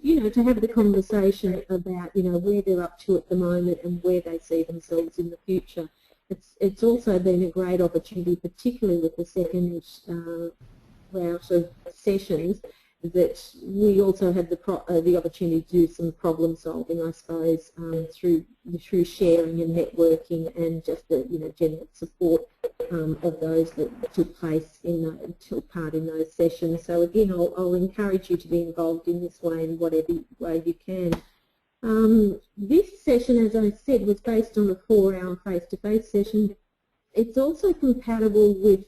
you know, to have the conversation about, you know, where they're up to at the moment and where they see themselves in the future. It's also been a great opportunity, particularly with the second round of sessions, that we also had the opportunity to do some problem solving, I suppose, through sharing and networking and just the, you know, general support of those that took part in those sessions. So again, I'll encourage you to be involved in this way in whatever way you can. This session, as I said, was based on a 4-hour face-to-face session. It's also compatible with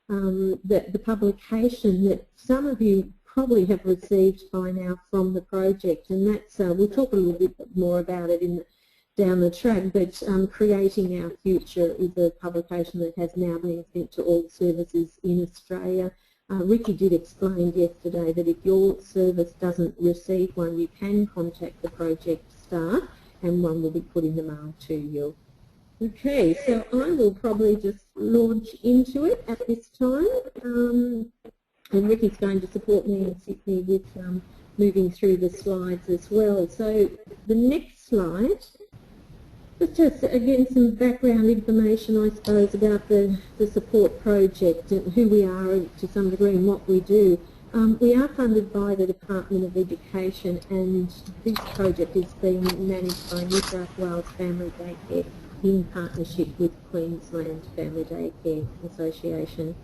the publication that some of you probably have received by now from the project, and that's we'll talk a little bit more about it down the track, but Creating Our Future is a publication that has now been sent to all services in Australia. Ricky did explain yesterday that if your service doesn't receive one, you can contact the project staff and one will be put in the mail to you. Okay, so I will probably just launch into it at this time. And Ricky's going to support me and assist me with moving through the slides as well. So the next slide, just again some background information, I suppose, about the support project and who we are to some degree and what we do. We are funded by the Department of Education, and this project is being managed by New South Wales Family Daycare in partnership with Queensland Family Daycare Association.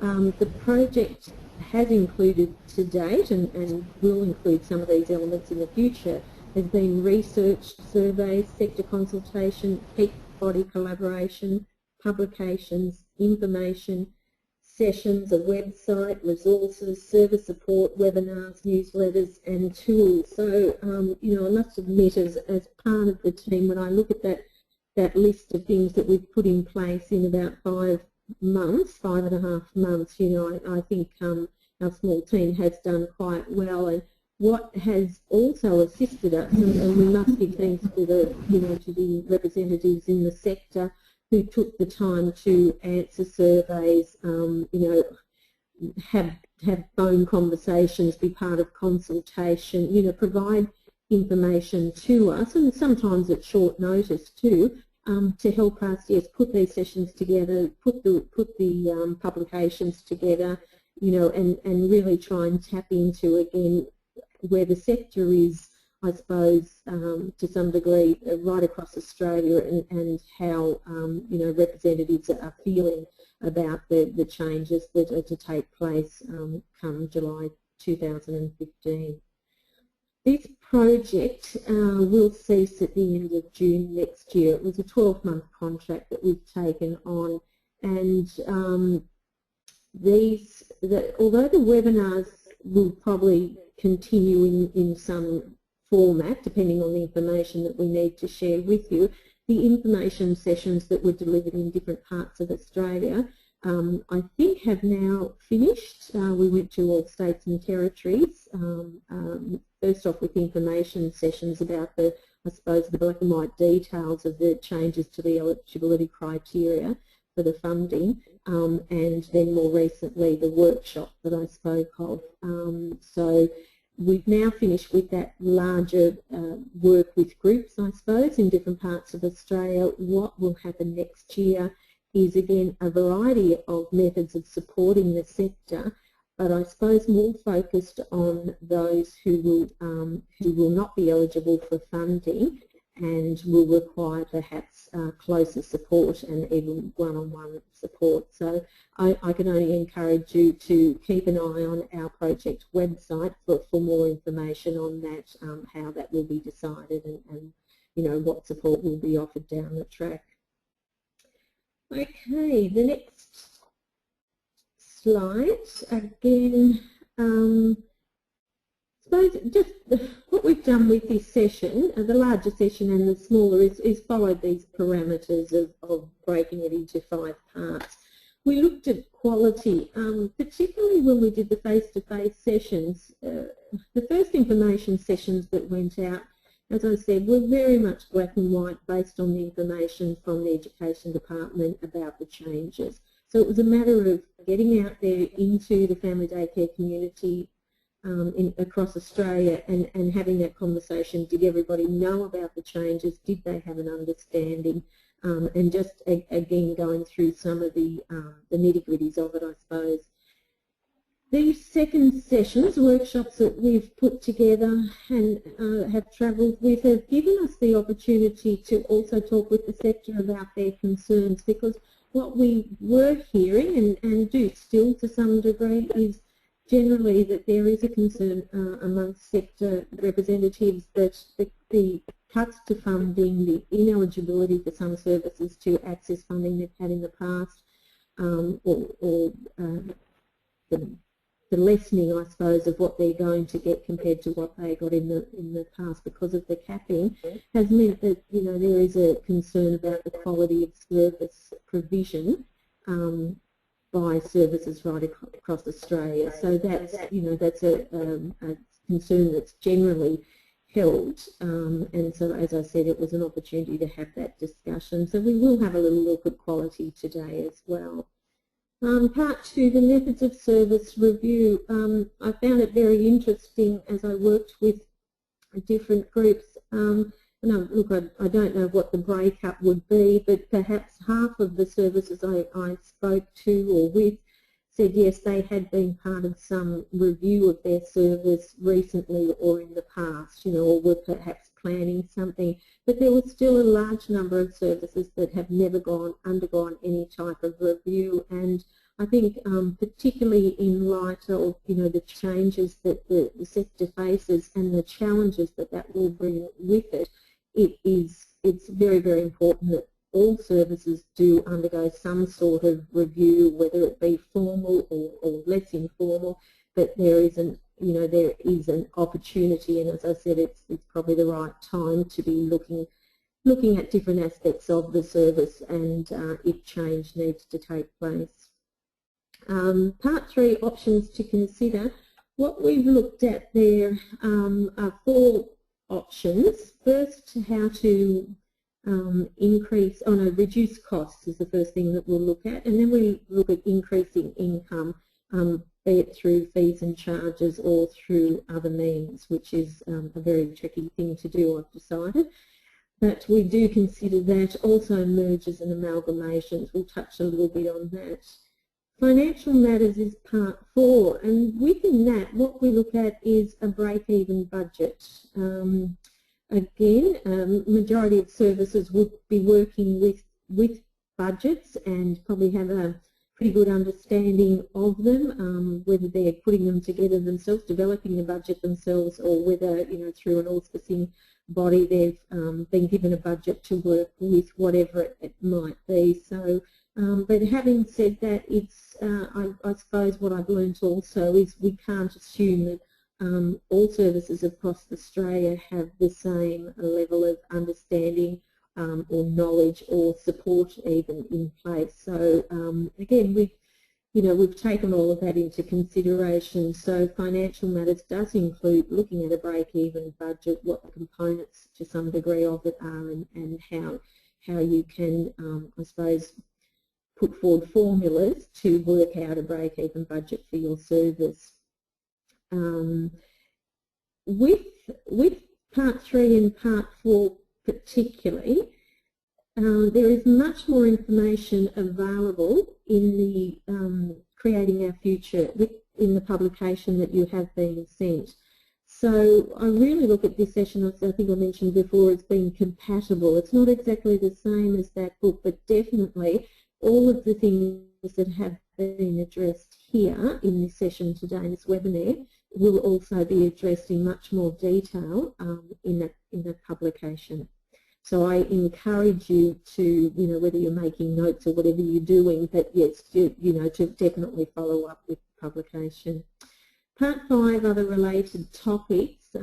The project has included to date, and will include some of these elements in the future, has been research, surveys, sector consultation, peak body collaboration, publications, information, sessions, a website, resources, service support, webinars, newsletters and tools. So, you know, I must admit as part of the team, when I look at that list of things that we've put in place in about 5 months, 5.5 months, you know, I think our small team has done quite well. And what has also assisted us, and we must give thanks to the, you know, to the representatives in the sector who took the time to answer surveys, you know, have phone conversations, be part of consultation, you know, provide information to us, and sometimes at short notice too, to help us, yes, put these sessions together, put the publications together, you know, and really try and tap into, again, where the sector is, I suppose, to some degree, right across Australia, and how, you know, representatives are feeling about the changes that are to take place come July 2015. This project will cease at the end of June next year. It was a 12-month contract that we've taken on, and although the webinars will probably continue in some format, depending on the information that we need to share with you, the information sessions that were delivered in different parts of Australia, I think have now finished. We went to all states and territories, first off with information sessions about I suppose, the black and white details of the changes to the eligibility criteria for the funding, and then more recently the workshop that I spoke of. So we've now finished with that larger work with groups, I suppose, in different parts of Australia. What will happen next year is, again, a variety of methods of supporting the sector, but I suppose more focused on those who will not be eligible for funding and will require perhaps closer support and even one-on-one support. So I can only encourage you to keep an eye on our project website for more information on that, how that will be decided, and you know, what support will be offered down the track. Okay, the next slide, again, I suppose just what we've done with this session, the larger session and the smaller, is followed these parameters of breaking it into 5 parts. We looked at quality, particularly when we did the face-to-face sessions. The first information sessions that went out, as I said, were very much black and white based on the information from the Education Department about the changes. So it was a matter of getting out there into the family daycare community, across Australia and having that conversation. Did everybody know about the changes? Did they have an understanding? And just again going through some of the nitty-gritties of it, I suppose. These second sessions, workshops that we've put together and have travelled with, have given us the opportunity to also talk with the sector about their concerns, because what we were hearing and do still to some degree is generally that there is a concern amongst sector representatives that the cuts to funding, the ineligibility for some services to access funding they've had in the past, or the lessening, I suppose, of what they're going to get compared to what they got in the past because of the capping, has meant that there is a concern about the quality of service provision by services right across Australia. So that's that's a concern that's generally held, and so as I said, it was an opportunity to have that discussion. So we will have a little look at quality today as well. Part 2, the methods of service review. I found it very interesting as I worked with different groups. Look, I don't know what the breakup would be, but perhaps half of the services I spoke to or with said yes, they had been part of some review of their service recently or in the past, or were perhaps planning something. But there was still a large number of services that have never undergone any type of review, and I think particularly in light of the changes that the sector faces and the challenges that will bring with it, it's very, very important that all services do undergo some sort of review, whether it be formal or less informal. But there is an opportunity, and as I said, it's probably the right time to be looking at different aspects of the service and if change needs to take place. Part 3, options to consider. What we've looked at there are 4 options. First, how to reduce costs is the first thing that we'll look at, and then we look at increasing income, be it through fees and charges or through other means, which is a very tricky thing to do, I've decided. But we do consider that. Also mergers and amalgamations, we'll touch a little bit on that. Financial matters is part 4, and within that what we look at is a break-even budget. Again, majority of services would be working with budgets and probably have a pretty good understanding of them, whether they're putting them together themselves, developing the budget themselves, or whether through an auspicing body they've been given a budget to work with, whatever it might be. So, but having said that, it's I suppose what I've learned also is we can't assume that all services across Australia have the same level of understanding or knowledge or support even in place. So again, we've taken all of that into consideration. So financial matters does include looking at a break-even budget, what the components to some degree of it are, and how you can, I suppose, put forward formulas to work out a break-even budget for your service. With part 3 and part 4 particularly, there is much more information available in the Creating Our Future in the publication that you have been sent. So I really look at this session, as I think I mentioned before, as being compatible. It's not exactly the same as that book, but definitely all of the things that have been addressed here in this session today, in this webinar, will also be addressed in much more detail in the publication. So I encourage you to, whether you're making notes or whatever you're doing, but yes, to definitely follow up with the publication. Part 5, other related topics.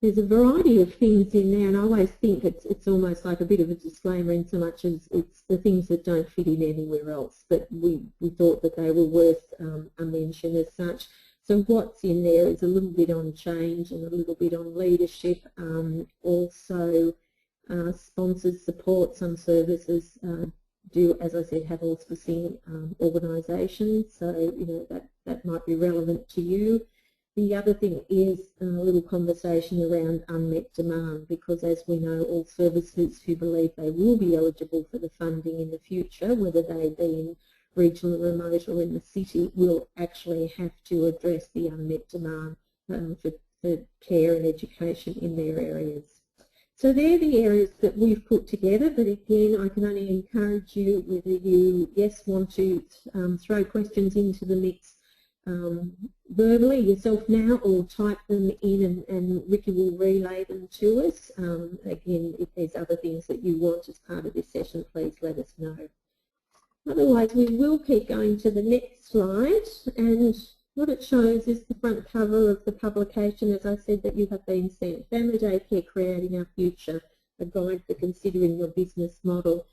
There's a variety of things in there, and I always think it's almost like a bit of a disclaimer in so much as it's the things that don't fit in anywhere else, but we thought that they were worth a mention as such. So what's in there is a little bit on change and a little bit on leadership, also sponsors support. Some services do, as I said, have auspicing organisations, so that might be relevant to you. The other thing is a little conversation around unmet demand, because as we know, all services who believe they will be eligible for the funding in the future, whether they be in regional, remote or in the city, will actually have to address the unmet demand for care and education in their areas. So they're the areas that we've put together, but again, I can only encourage you, whether you, want to throw questions into the mix verbally yourself now, or type them in and Ricky will relay them to us. Again, if there's other things that you want as part of this session, please let us know. Otherwise, we will keep going to the next slide, and what it shows is the front cover of the publication, as I said, that you have been sent, Family Day Care Creating Our Future, a guide for considering your business model.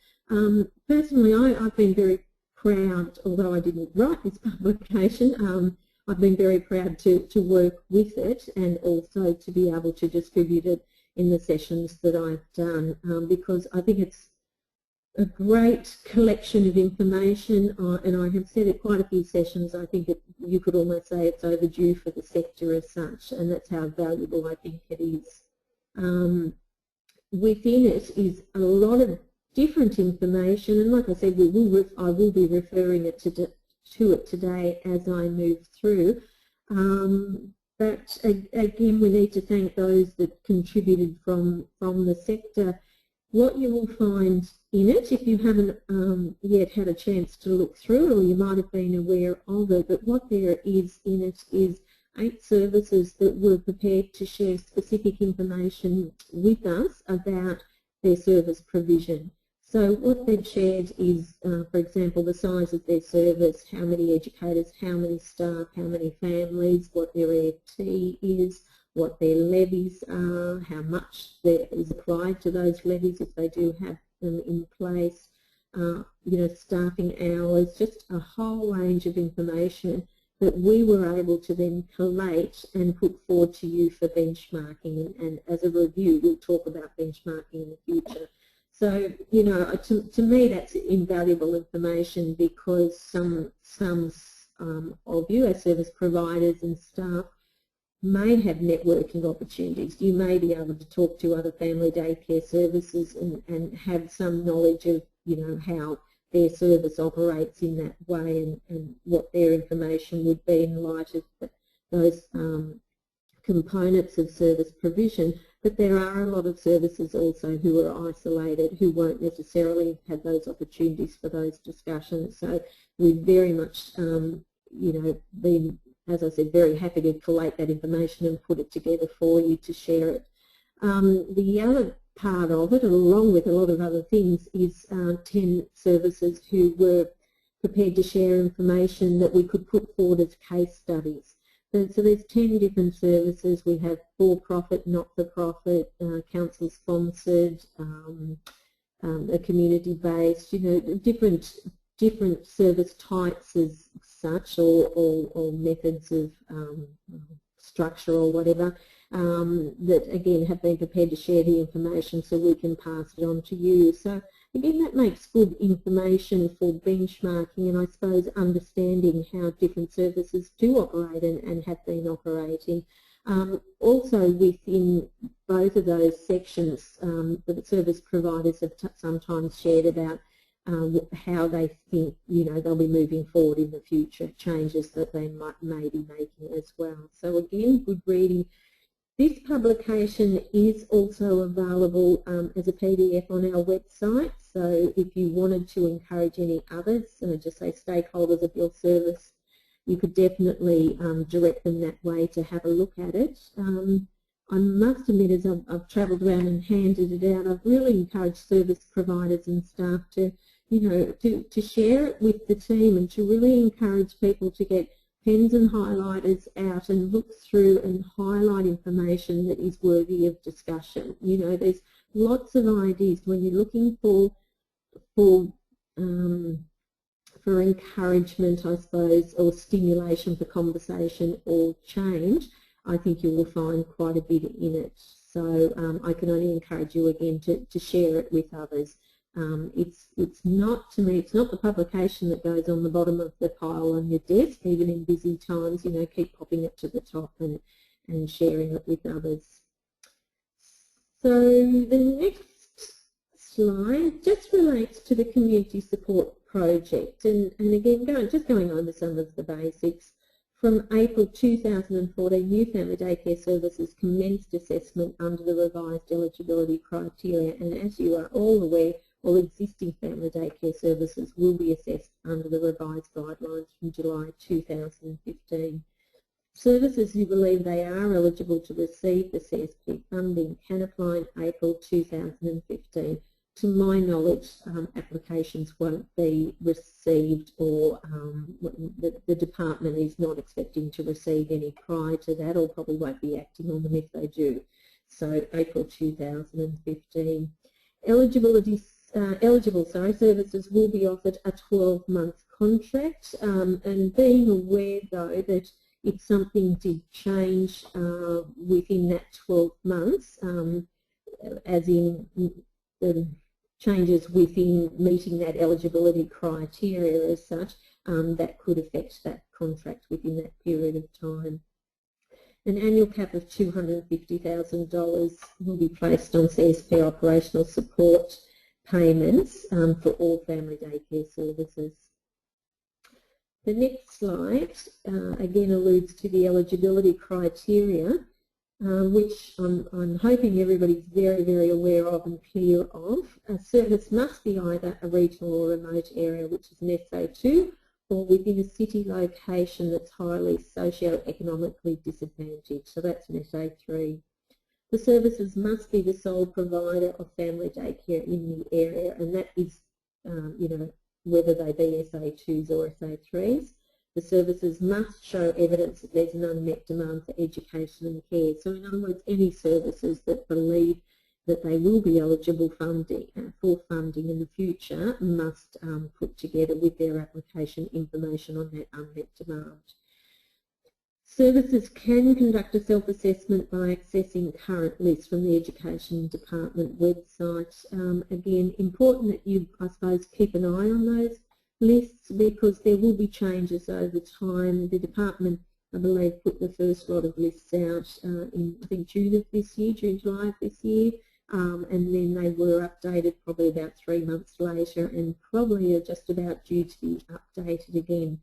Personally, I've been very proud, although I didn't write this publication, I've been very proud to work with it and also to be able to distribute it in the sessions that I've done, because I think it's a great collection of information, and I have said at quite a few sessions, I think you could almost say it's overdue for the sector as such, and that's how valuable I think it is. Within it is a lot of different information, and like I said, I will be referring it to it today as I move through. But again, we need to thank those that contributed from the sector. What you will find in it, if you haven't yet had a chance to look through it, or you might have been aware of it, but what there is in it is 8 services that were prepared to share specific information with us about their service provision. So what they've shared is, for example, the size of their service, how many educators, how many staff, how many families, what their EFT is, what their levies are, how much there is applied to those levies if they do have them in place, staffing hours, just a whole range of information that we were able to then collate and put forward to you for benchmarking. And as a review, we'll talk about benchmarking in the future. So, to me that's invaluable information, because some of you as service providers and staff may have networking opportunities. You may be able to talk to other family daycare services and have some knowledge of, how their service operates in that way, and what their information would be in light of those components of service provision. But there are a lot of services also who are isolated, who won't necessarily have those opportunities for those discussions. So we've very much, been, as I said, very happy to collate that information and put it together for you to share it. The other part of it, along with a lot of other things, is 10 services who were prepared to share information that we could put forward as case studies. So there's 10 different services. We have for-profit, not-for-profit, council-sponsored, a community-based, different service types as such, or methods of structure or whatever, that again have been prepared to share the information so we can pass it on to you. So again, that makes good information for benchmarking and I suppose understanding how different services do operate and have been operating. Also within both of those sections, the service providers have sometimes shared about how they think they'll be moving forward in the future, changes that they may be making as well. So again, good reading. This publication is also available as a PDF on our website, so if you wanted to encourage any others, just say stakeholders of your service, you could definitely direct them that way to have a look at it. I must admit, as I've travelled around and handed it out, I've really encouraged service providers and staff to, to share it with the team and to really encourage people to get pens and highlighters out and look through and highlight information that is worthy of discussion. There's lots of ideas when you're looking for encouragement, I suppose, or stimulation for conversation or change. I think you will find quite a bit in it. So I can only encourage you again to share it with others. It's not, to me, it's not the publication that goes on the bottom of the pile on your desk, even in busy times. You know, keep popping it to the top and sharing it with others. So the next slide just relates to the community support project, and again, going over some of the basics. From April 2014, New Family Daycare Services commenced assessment under the revised eligibility criteria, and as you are all aware, all existing family daycare services will be assessed under the revised guidelines from July 2015. Services who believe they are eligible to receive the CSP funding can apply in April 2015. To my knowledge, applications won't be received, or the department is not expecting to receive any prior to that, or probably won't be acting on them if they do. So April 2015. Eligible services will be offered a 12-month contract, and being aware though that if something did change within that 12 months, as in the changes within meeting that eligibility criteria as such, that could affect that contract within that period of time. An annual cap of $250,000 will be placed on CSP operational support payments for all family daycare services. The next slide again alludes to the eligibility criteria, which I'm hoping everybody's very, very aware of and clear of. A service must be either a regional or remote area, which is an SA2, or within a city location that's highly socio-economically disadvantaged, so that's an SA3. The services must be the sole provider of family daycare in the area, and that is, you know, whether they be SA2s or SA3s. The services must show evidence that there's an unmet demand for education and care. So in other words, any services that believe that they will be eligible for funding in the future must put together with their application information on that unmet demand. Services can conduct a self-assessment by accessing current lists from the Education Department website. Again, important that you, I suppose, keep an eye on those lists, because there will be changes over time. The department, I believe, put the first lot of lists out in, I think, June of this year, June-July of this year, and then they were updated probably about 3 months later, and probably are just about due to be updated again.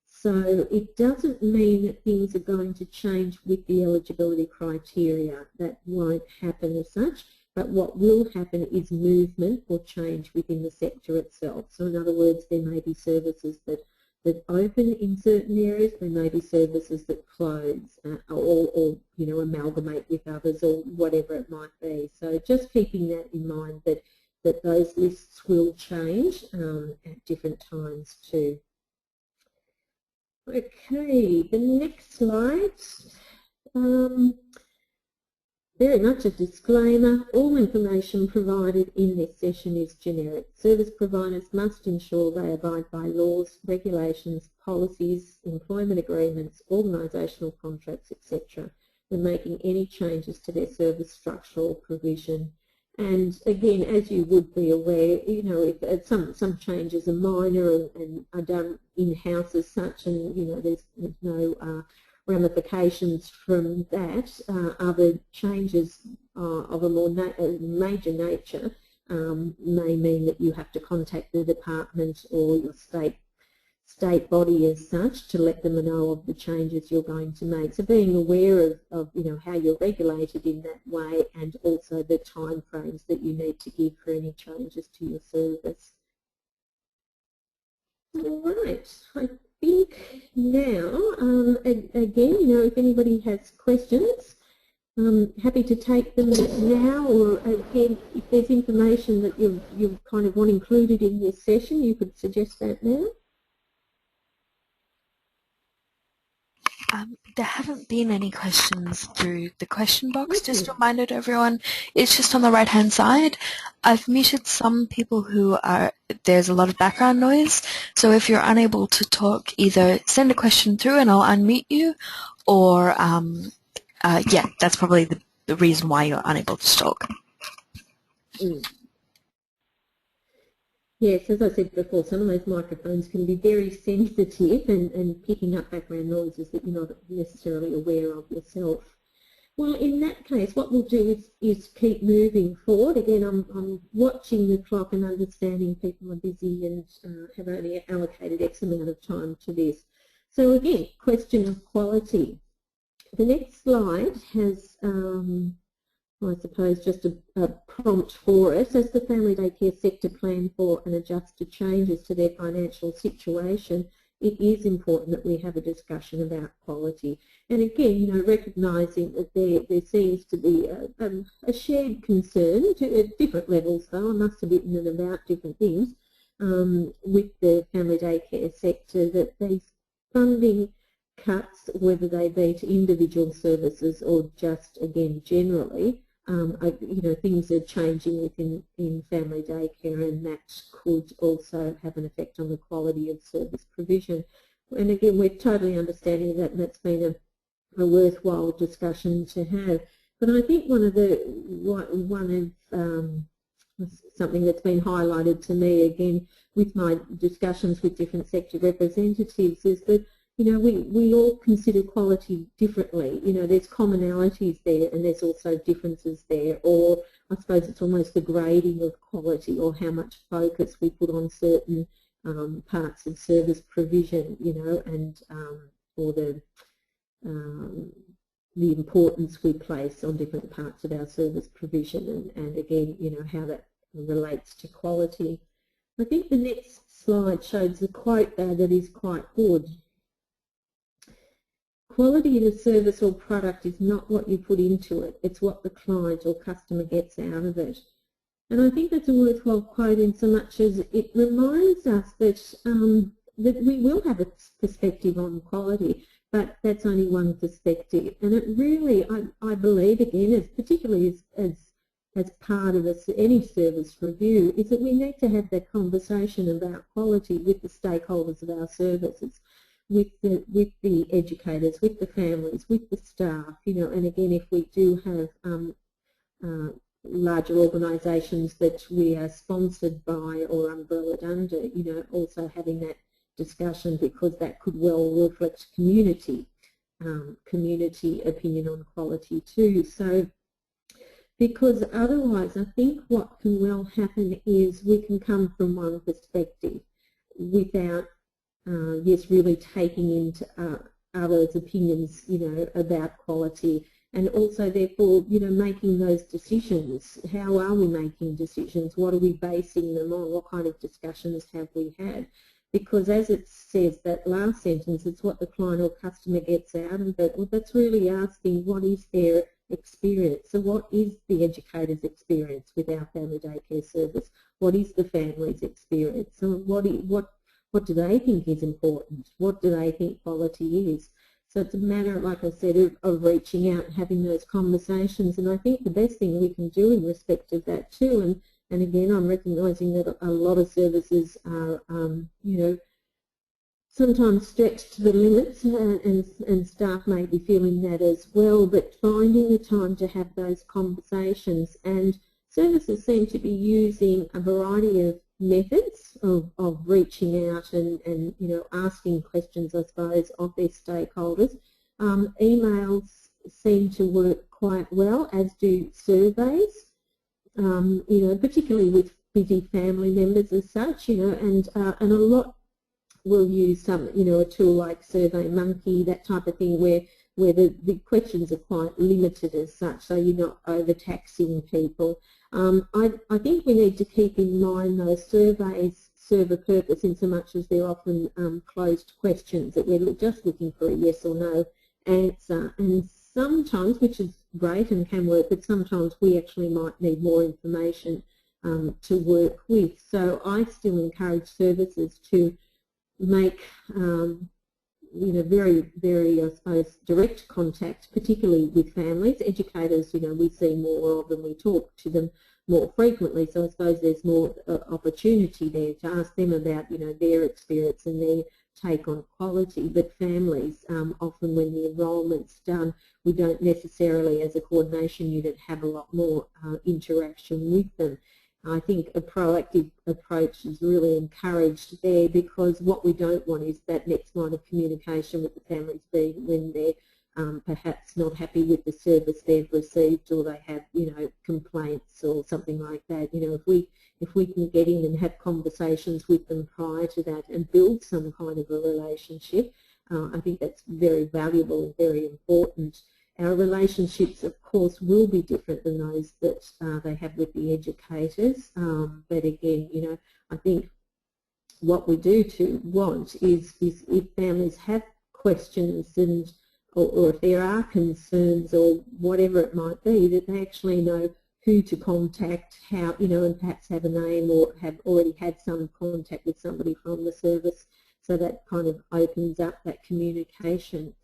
So it doesn't mean that things are going to change with the eligibility criteria. That won't happen as such, but what will happen is movement or change within the sector itself. So in other words, there may be services that open in certain areas, there may be services that close or you know, amalgamate with others, or whatever it might be. So just keeping that in mind, that those lists will change at different times too. Okay, the next slide, very much a disclaimer. All information provided in this session is generic. Service providers must ensure they abide by laws, regulations, policies, employment agreements, organisational contracts, etc. when making any changes to their service structure or provision. And again, as you would be aware, you know, if some changes are minor and are done in-house as such, and you know, there's no ramifications from that, other changes of a more major nature may mean that you have to contact the department or your state body as such to let them know of the changes you're going to make. So being aware of you know, how you're regulated in that way, and also the time frames that you need to give for any changes to your service. All right, I think now, again, you know, if anybody has questions, I'm happy to take them now, or again, if there's information that you kind of want included in this session, you could suggest that now. There haven't been any questions through the question box. Just a reminder to everyone, it's just on the right-hand side. I've muted some people who are, there's a lot of background noise, so if you're unable to talk, either send a question through and I'll unmute you, or yeah, that's probably the reason why you're unable to talk. yes, as I said before, some of those microphones can be very sensitive and picking up background noises that you're not necessarily aware of yourself. Well, in that case, what we'll do is keep moving forward. Again, I'm watching the clock and understanding people are busy and have only allocated X amount of time to this. So again, question of quality. The next slide has, I suppose, just a prompt for us. As the family daycare sector plan for and adjust to changes to their financial situation, it is important that we have a discussion about quality. And again, you know, recognising that there seems to be a shared concern at different levels, though, I must have written it about different things, with the family daycare sector, that these funding cuts, whether they be to individual services or just, again, generally, you know, things are changing in family daycare, and that could also have an effect on the quality of service provision. And again, we're totally understanding that, and that's been a worthwhile discussion to have. But I think something that's been highlighted to me again with my discussions with different sector representatives is that, you know, we all consider quality differently. You know, there's commonalities there and there's also differences there, or I suppose it's almost the grading of quality or how much focus we put on certain parts of service provision, you know, and or the importance we place on different parts of our service provision, and again, you know, how that relates to quality. I think the next slide shows a quote there that is quite good. Quality in a service or product is not what you put into it, it's what the client or customer gets out of it. And I think that's a worthwhile quote in so much as it reminds us that, that we will have a perspective on quality, but that's only one perspective. And it really, I believe, again, particularly as part of any service review, is that we need to have that conversation about quality with the stakeholders of our services, with the educators, with the families, with the staff, you know. And again, if we do have larger organisations that we are sponsored by or umbrellaed under, you know, also having that discussion, because that could well reflect community opinion on quality too. So, because otherwise I think what can well happen is we can come from one perspective without yes, really taking into others' opinions, you know, about quality, and also therefore, you know, making those decisions. How are we making decisions? What are we basing them on? What kind of discussions have we had? Because as it says, that last sentence, it's what the client or customer gets out of it. Well, that's really asking what is their experience. So what is the educator's experience with our family daycare service? What is the family's experience? So what do they think is important? What do they think quality is? So it's a matter, like I said, of reaching out and having those conversations. And I think the best thing we can do in respect of that too, and again, I'm recognising that a lot of services are, you know, sometimes stretched to the limits, and staff may be feeling that as well, but finding the time to have those conversations. And services seem to be using a variety of methods of reaching out and you know, asking questions, I suppose, of their stakeholders. Emails seem to work quite well, as do surveys, you know, particularly with busy family members as such, you know, and a lot will use some, you know, a tool like SurveyMonkey, that type of thing, where the questions are quite limited as such, so you're not overtaxing people. I think we need to keep in mind those surveys serve a purpose in so much as they're often closed questions that we're just looking for a yes or no answer. And sometimes, which is great and can work, but sometimes we actually might need more information to work with. So I still encourage services to make you know, very, very, I suppose, direct contact, particularly with families. Educators, you know, we see more of them, we talk to them more frequently, so I suppose there's more opportunity there to ask them about, you know, their experience and their take on quality. But families, often when the enrolment's done, we don't necessarily, as a coordination unit, have a lot more interaction with them. I think a proactive approach is really encouraged there, because what we don't want is that next line of communication with the families being when they're perhaps not happy with the service they've received, or they have, complaints or something like that. If we can get in and have conversations with them prior to that and build some kind of a relationship, I think that's very valuable and very important. Our relationships, of course, will be different than those that they have with the educators. But again, I think what we do want is if families have questions or if there are concerns or whatever it might be, that they actually know who to contact, how, and perhaps have a name or have already had some contact with somebody from the service. So that kind of opens up that communication.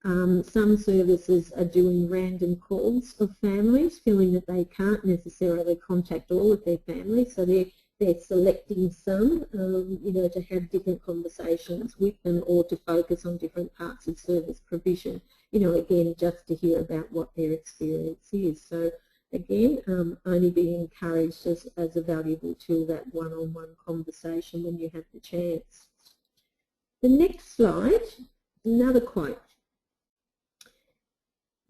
Some services are doing random calls of families, feeling that they can't necessarily contact all of their families, so they're selecting some, to have different conversations with them or to focus on different parts of service provision, again, just to hear about what their experience is. So again, only be encouraged as a valuable tool, that one-on-one conversation when you have the chance. The next slide, another quote.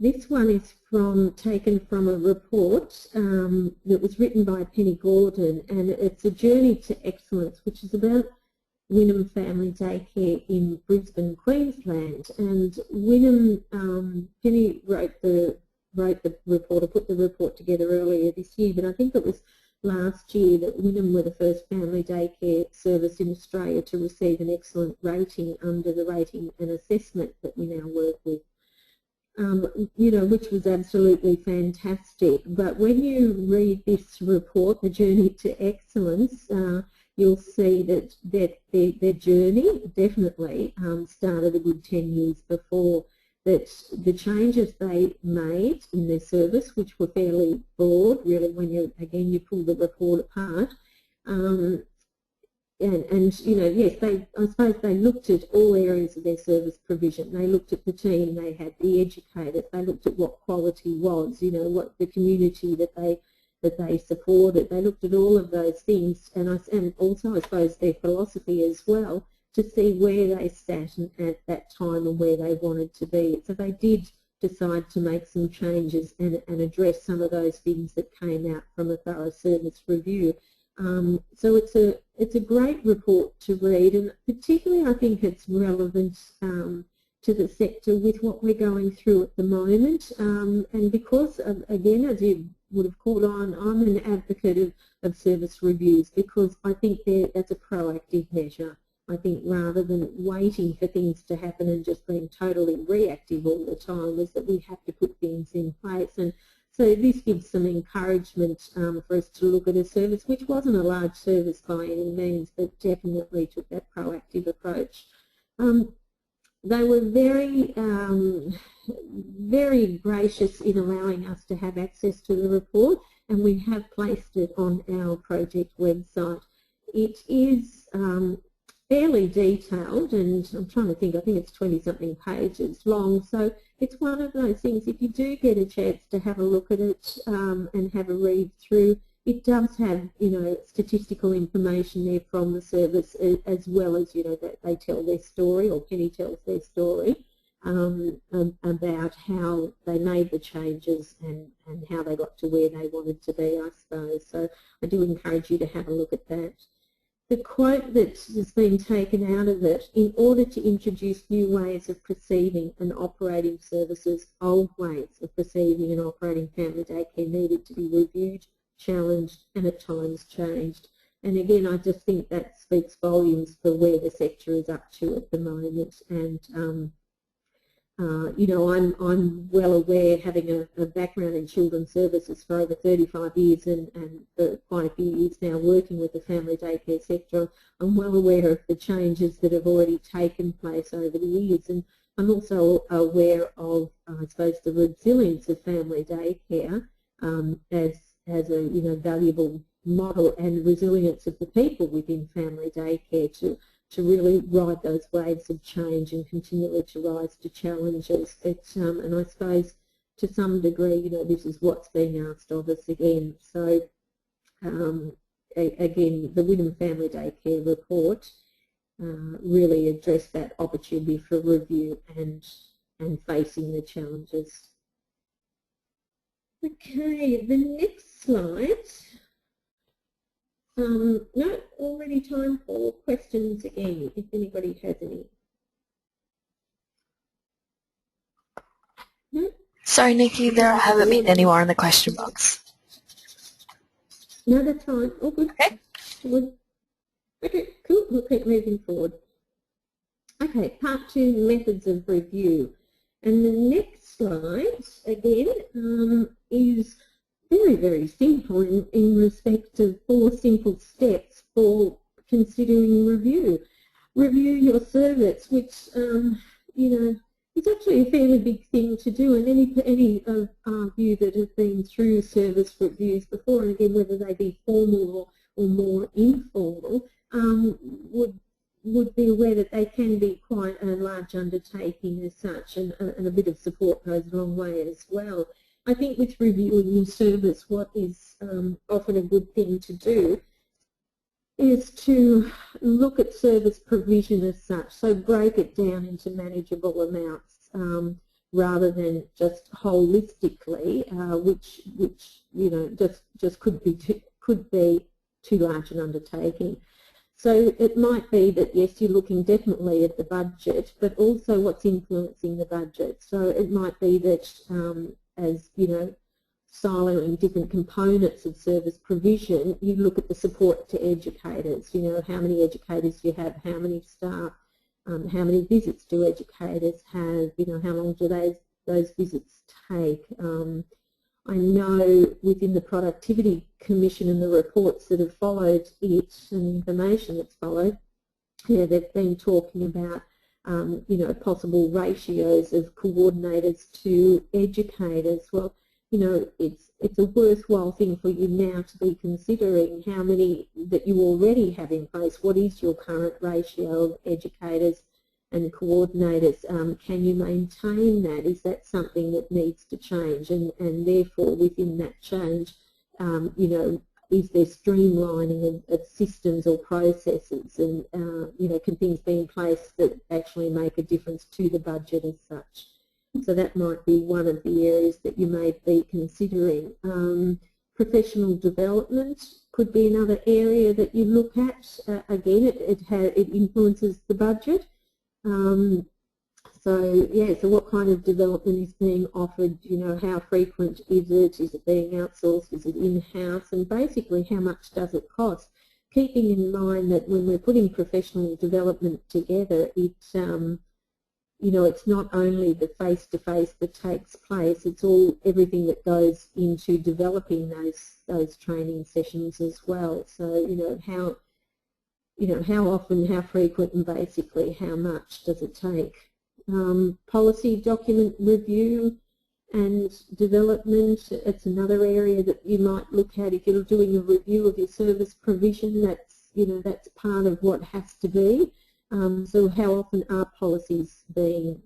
This one is taken from a report that was written by Penny Gordon, and it's a journey to excellence, which is about Wynnum Family Daycare in Brisbane, Queensland. And Wynnum, Penny wrote the report, or put the report together earlier this year, but I think it was last year that Wynnum were the first family daycare service in Australia to receive an excellent rating under the rating and assessment that we now work with. Which was absolutely fantastic. But when you read this report, The Journey to Excellence, you'll see that their journey definitely started a good 10 years before. That the changes they made in their service, which were fairly broad, really, when you pull the report apart, yes, I suppose they looked at all areas of their service provision. They looked at the team they had, the educators. They looked at what quality was, what the community that they supported. They looked at all of those things, and also, I suppose, their philosophy as well, to see where they sat at that time and where they wanted to be. So they did decide to make some changes and address some of those things that came out from a thorough service review. So it's a great report to read, and particularly I think it's relevant to the sector with what we're going through at the moment. And because, again, as you would have caught on, I'm an advocate of service reviews, because I think that's a proactive measure. I think rather than waiting for things to happen and just being totally reactive all the time, is that we have to put things in place. And so this gives some encouragement for us to look at a service which wasn't a large service by any means, but definitely took that proactive approach. They were very, very gracious in allowing us to have access to the report, and we have placed it on our project website. It is fairly detailed, and I'm trying to think, I think it's 20-something pages long, so it's one of those things, if you do get a chance to have a look at it and have a read through, it does have, statistical information there from the service, as well as, that they tell their story, or Penny tells their story about how they made the changes and how they got to where they wanted to be, I suppose. So I do encourage you to have a look at that. The quote that has been taken out of it: in order to introduce new ways of perceiving and operating services, old ways of perceiving and operating family daycare needed to be reviewed, challenged, and at times changed. And again, I just think that speaks volumes for where the sector is up to at the moment. And I'm well aware, having a background in children's services for over 35 years and for quite a few years now working with the family daycare sector, I'm well aware of the changes that have already taken place over the years. And I'm also aware of, I suppose, the resilience of family daycare as a valuable model, and resilience of the people within family daycare to really ride those waves of change and continually to rise to challenges. And I suppose to some degree, this is what's being asked of us again. So again, the Wynnum Family Daycare report really addressed that opportunity for review and facing the challenges. Okay, the next slide. No, already time for questions again, if anybody has any. No? Sorry, Nikki, there haven't been any more in the question box. No, that's fine. All good. Okay. Good. Okay, cool. We'll keep moving forward. Okay, part 2, methods of review. And the next slide, again, is very, very simple in respect of 4 simple steps for considering review. Review your service, which, you know, is actually a fairly big thing to do, and any of you that have been through service reviews before, and again, whether they be formal or more informal, would be aware that they can be quite a large undertaking as such, and a bit of support goes a long way as well. I think with reviewing your service, what is often a good thing to do is to look at service provision as such, so break it down into manageable amounts rather than just holistically, which you know just could be too large an undertaking. So it might be that, yes, you're looking definitely at the budget, but also what's influencing the budget. So it might be that, as you know, siloing different components of service provision, you look at the support to educators. You know, how many educators do you have, how many staff, how many visits do educators have, you know, how long do those visits take. I know within the Productivity Commission and the reports that have followed it and information that's followed, yeah, they've been talking about you know, possible ratios of coordinators to educators. Well, you know, it's a worthwhile thing for you now to be considering how many that you already have in place. What is your current ratio of educators and coordinators? Can you maintain that? Is that something that needs to change? And therefore, within that change, you know, is there streamlining of systems or processes, and you know, can things be in place that actually make a difference to the budget as such? So that might be one of the areas that you may be considering. Professional development could be another area that you look at. Again, it influences the budget. So yeah, so what kind of development is being offered? You know, how frequent is it? Is it being outsourced? Is it in-house? And basically, how much does it cost? Keeping in mind that when we're putting professional development together, it you know, it's not only the face-to-face that takes place; it's everything that goes into developing those training sessions as well. So how often, how frequent, and basically how much does it take? Policy document review and development, it's another area that you might look at if you're doing a review of your service provision. That's part of what has to be. So how often are policies being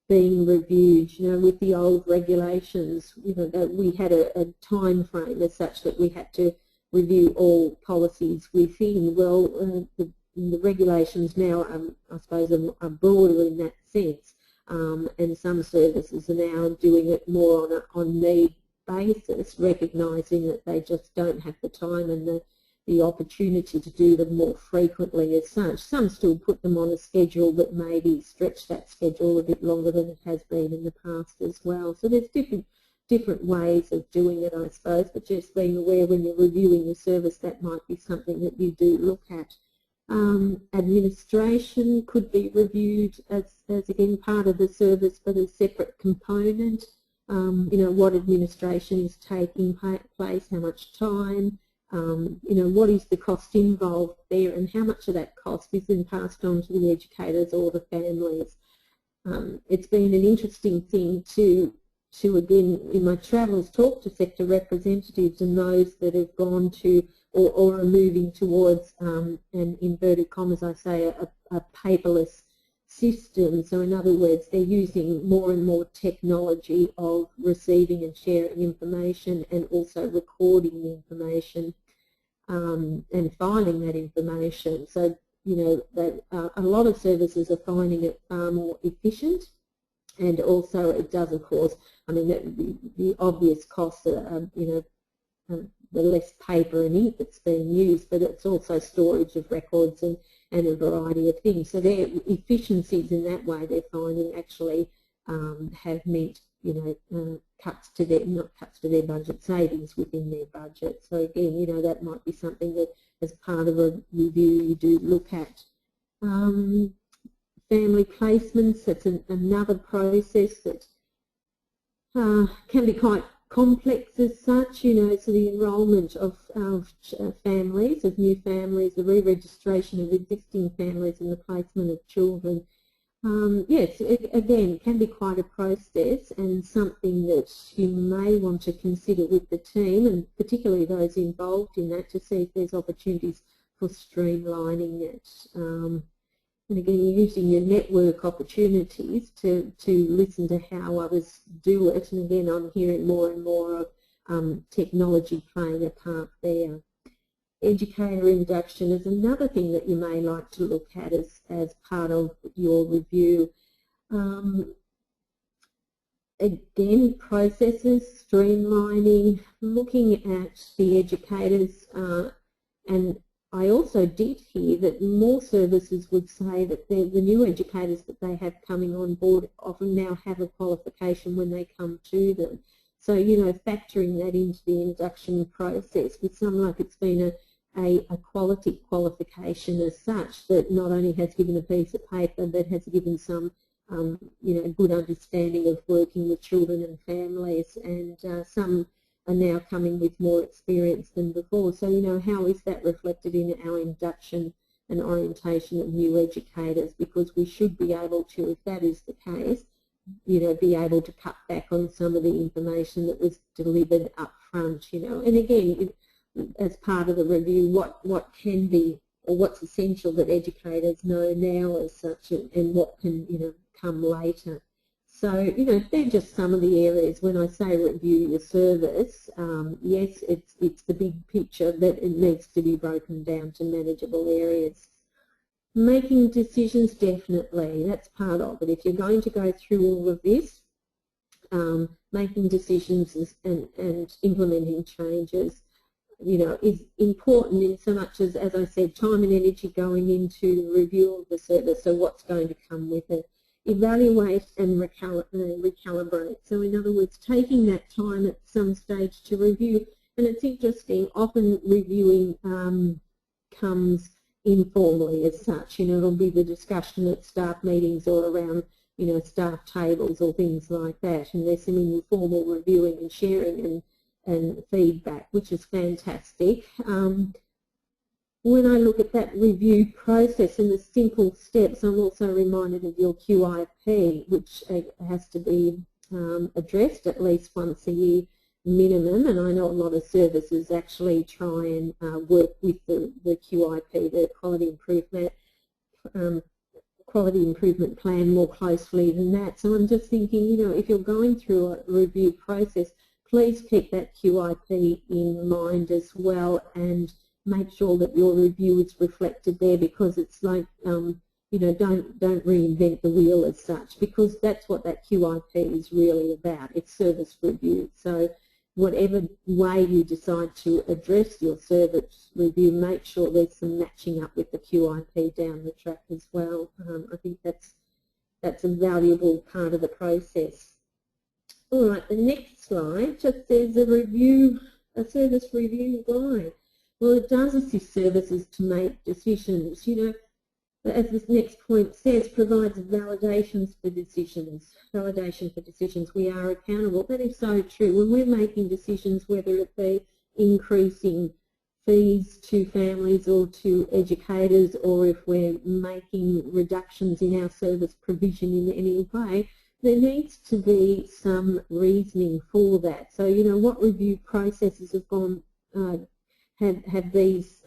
reviewed? You know, with the old regulations, you know, that we had a time frame as such that we had to review all policies within. Well, the regulations now, I suppose, are broader in that sense, and some services are now doing it more on need basis, recognising that they just don't have the time and the opportunity to do them more frequently as such. Some still put them on a schedule, but maybe stretch that schedule a bit longer than it has been in the past as well. So there's different ways of doing it, I suppose, but just being aware when you're reviewing your service, that might be something that you do look at. Administration could be reviewed as again part of the service, but a separate component. You know, what administration is taking place, how much time, you know, what is the cost involved there, and how much of that cost is then passed on to the educators or the families. It's been an interesting thing to again, in my travels, talk to sector representatives and those that have gone to or are moving towards, and inverted commas I say, a paperless system. So in other words, they're using more and more technology of receiving and sharing information and also recording the information. and filing that information. So, you know, that a lot of services are finding it far more efficient, and also it does, of course, I mean, the obvious costs are, you know, the less paper and ink that's being used, but it's also storage of records and a variety of things. So their efficiencies in that way, they're finding, actually have meant, you know, cuts to their, not cuts to their budget, savings within their budget. So again, you know, that might be something that as part of a review you do look at. Family placements, that's another process that can be quite complex as such, you know, so the enrolment of families, of new families, the re-registration of existing families and the placement of children. Yes, again, can be quite a process, and something that you may want to consider with the team, and particularly those involved in that, to see if there's opportunities for streamlining it. And again, using your network opportunities to listen to how others do it. And again, I'm hearing more and more of technology playing a part there. Educator induction is another thing that you may like to look at as part of your review. Again, processes, streamlining, looking at the educators, and I also did hear that more services would say that the new educators that they have coming on board often now have a qualification when they come to them. So, you know, factoring that into the induction process, with some luck it's been a quality qualification as such, that not only has given a piece of paper but has given some you know, good understanding of working with children and families, and some are now coming with more experience than before. So, you know, how is that reflected in our induction and orientation of new educators? Because we should be able to, if that is the case, you know, be able to cut back on some of the information that was delivered up front, you know. And again, as part of the review, what can be, or what's essential that educators know now as such, and what can, you know, come later. So, you know, they're just some of the areas. When I say review your service, yes, it's the big picture, that it needs to be broken down to manageable areas. Making decisions, definitely, that's part of it. If you're going to go through all of this, making decisions and implementing changes, you know, is important, in so much as I said, time and energy going into the review of the service, so what's going to come with it. Evaluate and recalibrate. So in other words, taking that time at some stage to review. And it's interesting, often reviewing comes informally as such. You know, it'll be the discussion at staff meetings or around, you know, staff tables or things like that. And there's some informal reviewing and sharing and feedback, which is fantastic. When I look at that review process and the simple steps, I'm also reminded of your QIP, which has to be addressed at least once a year minimum. And I know a lot of services actually try and work with the QIP, the Quality Improvement Plan, more closely than that. So I'm just thinking, you know, if you're going through a review process, please keep that QIP in mind as well, and make sure that your review is reflected there, because it's like, you know, don't reinvent the wheel as such, because that's what that QIP is really about. It's service review. So whatever way you decide to address your service review, make sure there's some matching up with the QIP down the track as well. I think that's a valuable part of the process. All right, the next slide just says a service review guide. Well, it does assist services to make decisions. You know, as this next point says, provides validations for decisions. Validation for decisions. We are accountable. That is so true. When we're making decisions, whether it be increasing fees to families or to educators, or if we're making reductions in our service provision in any way, there needs to be some reasoning for that. So, you know, what review processes have gone, have these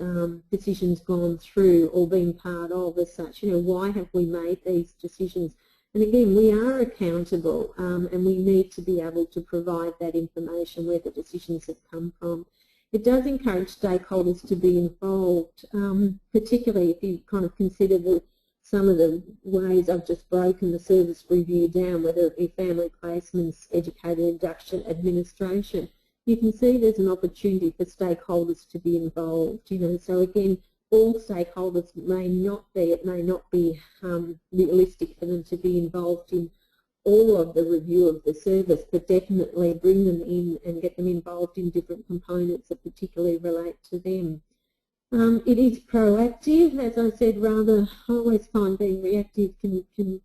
decisions gone through or been part of as such? You know, why have we made these decisions? And again, we are accountable, and we need to be able to provide that information, where the decisions have come from. it does encourage stakeholders to be involved, particularly if you kind of consider some of the ways I've just broken the service review down, whether it be family placements, educator induction, administration. You can see there's an opportunity for stakeholders to be involved. So again, all stakeholders it may not be realistic for them to be involved in all of the review of the service, but definitely bring them in and get them involved in different components that particularly relate to them. It is proactive, as I said, I always find being reactive can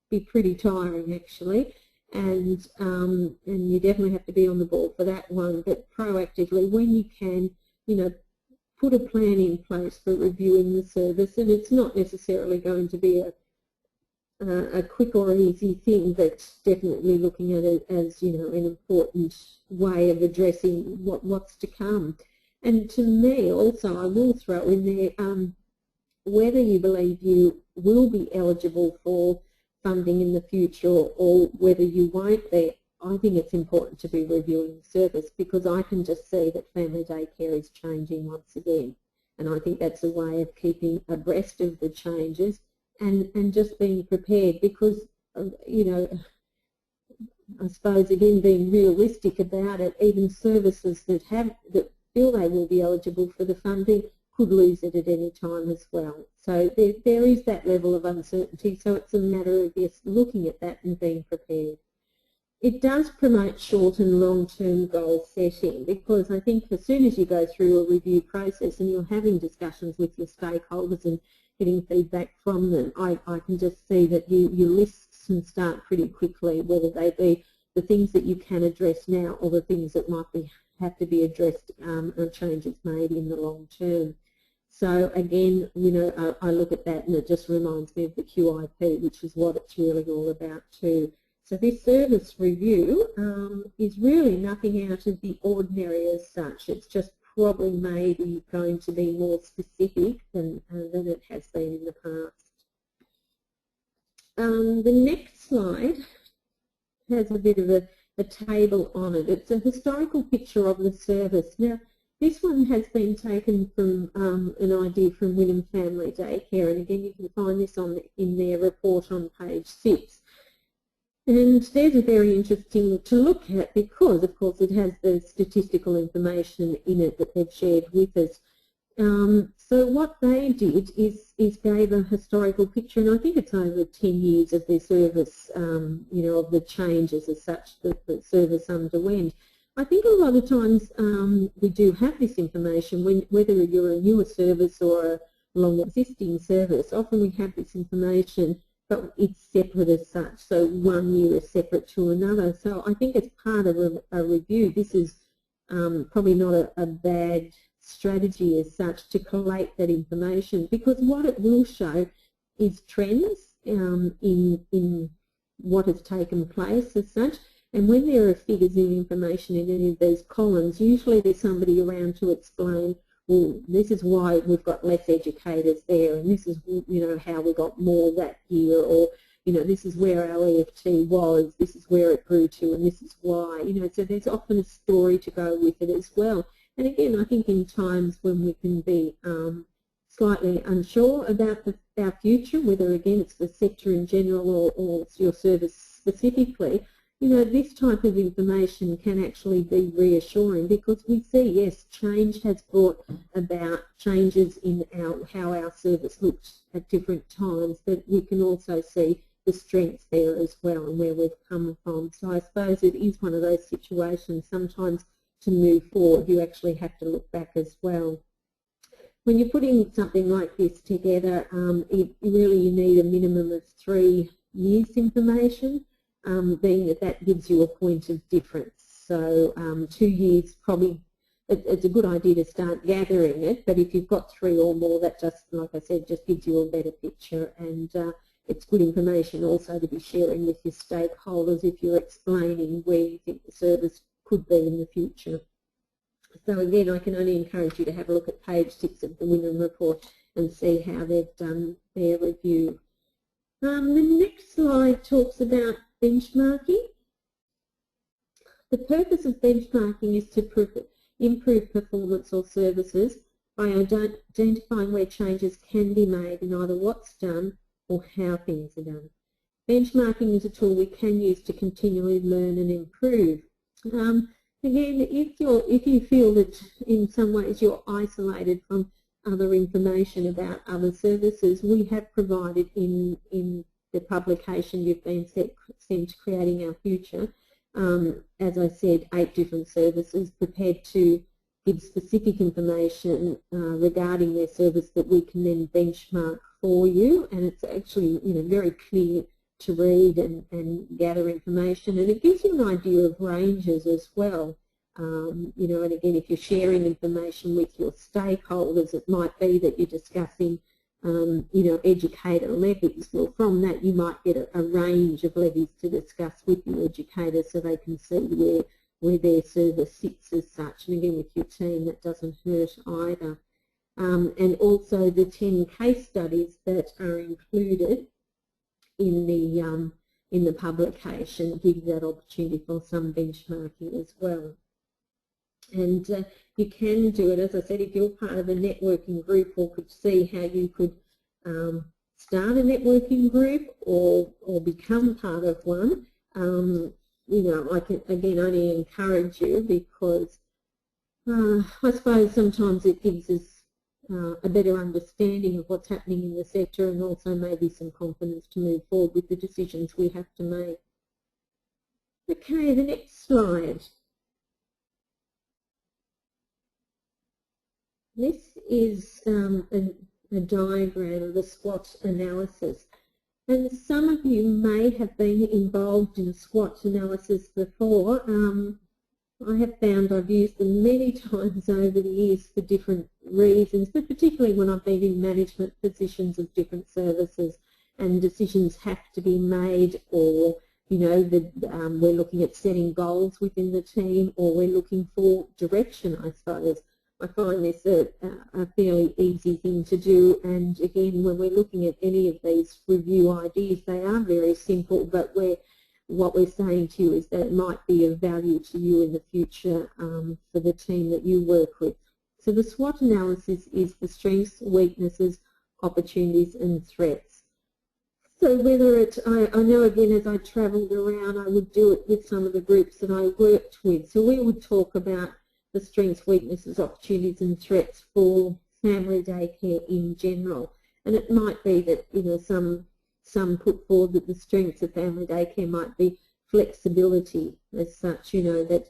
be pretty tiring actually, and you definitely have to be on the ball for that one. But proactively, when you can, put a plan in place for reviewing the service, and it's not necessarily going to be a quick or easy thing, but definitely looking at it as an important way of addressing what's to come. And to me, also, I will throw in there whether you believe you will be eligible for funding in the future or whether you won't be. I think it's important to be reviewing the service, because I can just see that family daycare is changing once again, and I think that's a way of keeping abreast of the changes and just being prepared, because I suppose again being realistic about it, even services that feel they will be eligible for the funding could lose it at any time as well. So there is that level of uncertainty, so it's a matter of just looking at that and being prepared. It does promote short and long-term goal setting, because I think as soon as you go through a review process and you're having discussions with your stakeholders and getting feedback from them, I can just see that your lists can start pretty quickly, whether they be the things that you can address now or the things that might have to be addressed and changes made in the long term. So again, I look at that and it just reminds me of the QIP, which is what it's really all about too. So this service review is really nothing out of the ordinary as such. It's just probably maybe going to be more specific than it has been in the past. The next slide has a bit of a table on it. It's a historical picture of the service. Now, this one has been taken from an idea from Wynnum Family Daycare, and again you can find this in their report on page 6. And there's a very interesting to look at, because of course it has the statistical information in it that they've shared with us. So what they did is gave a historical picture, and I think it's over 10 years of their service, of the changes as such that the service underwent. I think a lot of times we do have this information, whether you're a newer service or a long existing service, often we have this information, but it's separate as such, so one year is separate to another. So I think as part of a review, this is probably not a bad strategy as such to collate that information, because what it will show is trends in what has taken place as such. And when there are figures and information in any of these columns, usually there's somebody around to explain, well, this is why we've got less educators there, and this is how we got more that year, or this is where our EFT was, this is where it grew to, and this is why. So there's often a story to go with it as well. And again, I think in times when we can be slightly unsure about our future, whether again it's the sector in general or it's your service specifically, this type of information can actually be reassuring, because we see, yes, change has brought about changes in how our service looked at different times, but we can also see the strengths there as well and where we've come from. So I suppose it is one of those situations, sometimes to move forward you actually have to look back as well. When you're putting something like this together, you need a minimum of 3 years information, being that gives you a point of difference. So 2 years probably, it's a good idea to start gathering it, but if you've got 3 or more, that just, like I said, just gives you a better picture, and it's good information also to be sharing with your stakeholders if you're explaining where you think the service could be in the future. So again, I can only encourage you to have a look at page 6 of the Wynnum report and see how they've done their review. The next slide talks about benchmarking. The purpose of benchmarking is to improve performance or services by identifying where changes can be made in either what's done or how things are done. Benchmarking is a tool we can use to continually learn and improve. Again, if you feel that in some ways you're isolated from other information about other services, we have provided in the publication you've been sent, Creating Our Future, as I said, 8 different services prepared to give specific information regarding their service that we can then benchmark for you, and it's actually very clear to read and gather information, and it gives you an idea of ranges as well. And again, if you're sharing information with your stakeholders, it might be that you're discussing educator levies. Well, from that you might get a range of levies to discuss with your educators so they can see where their service sits as such. And again, with your team, that doesn't hurt either. And also the 10 case studies that are included in the publication give you that opportunity for some benchmarking as well. And you can do it, as I said, if you're part of a networking group, or could see how you could start a networking group or become part of one. I can again only encourage you, because I suppose sometimes it gives us a better understanding of what's happening in the sector, and also maybe some confidence to move forward with the decisions we have to make. Okay, the next slide. This is a diagram of the SWOT analysis. And some of you may have been involved in SWOT analysis before. I have found I've used them many times over the years for different reasons, but particularly when I've been in management positions of different services and decisions have to be made, or we're looking at setting goals within the team, or we're looking for direction, I suppose. I find this a fairly easy thing to do, and again, when we're looking at any of these review ideas, they are very simple, but what we're saying to you is that it might be of value to you in the future for the team that you work with. So the SWOT analysis is the strengths, weaknesses, opportunities and threats. So whether I know again, as I travelled around, I would do it with some of the groups that I worked with. So we would talk about the strengths, weaknesses, opportunities and threats for family daycare in general. And it might be that some put forward that the strengths of family daycare might be flexibility as such, that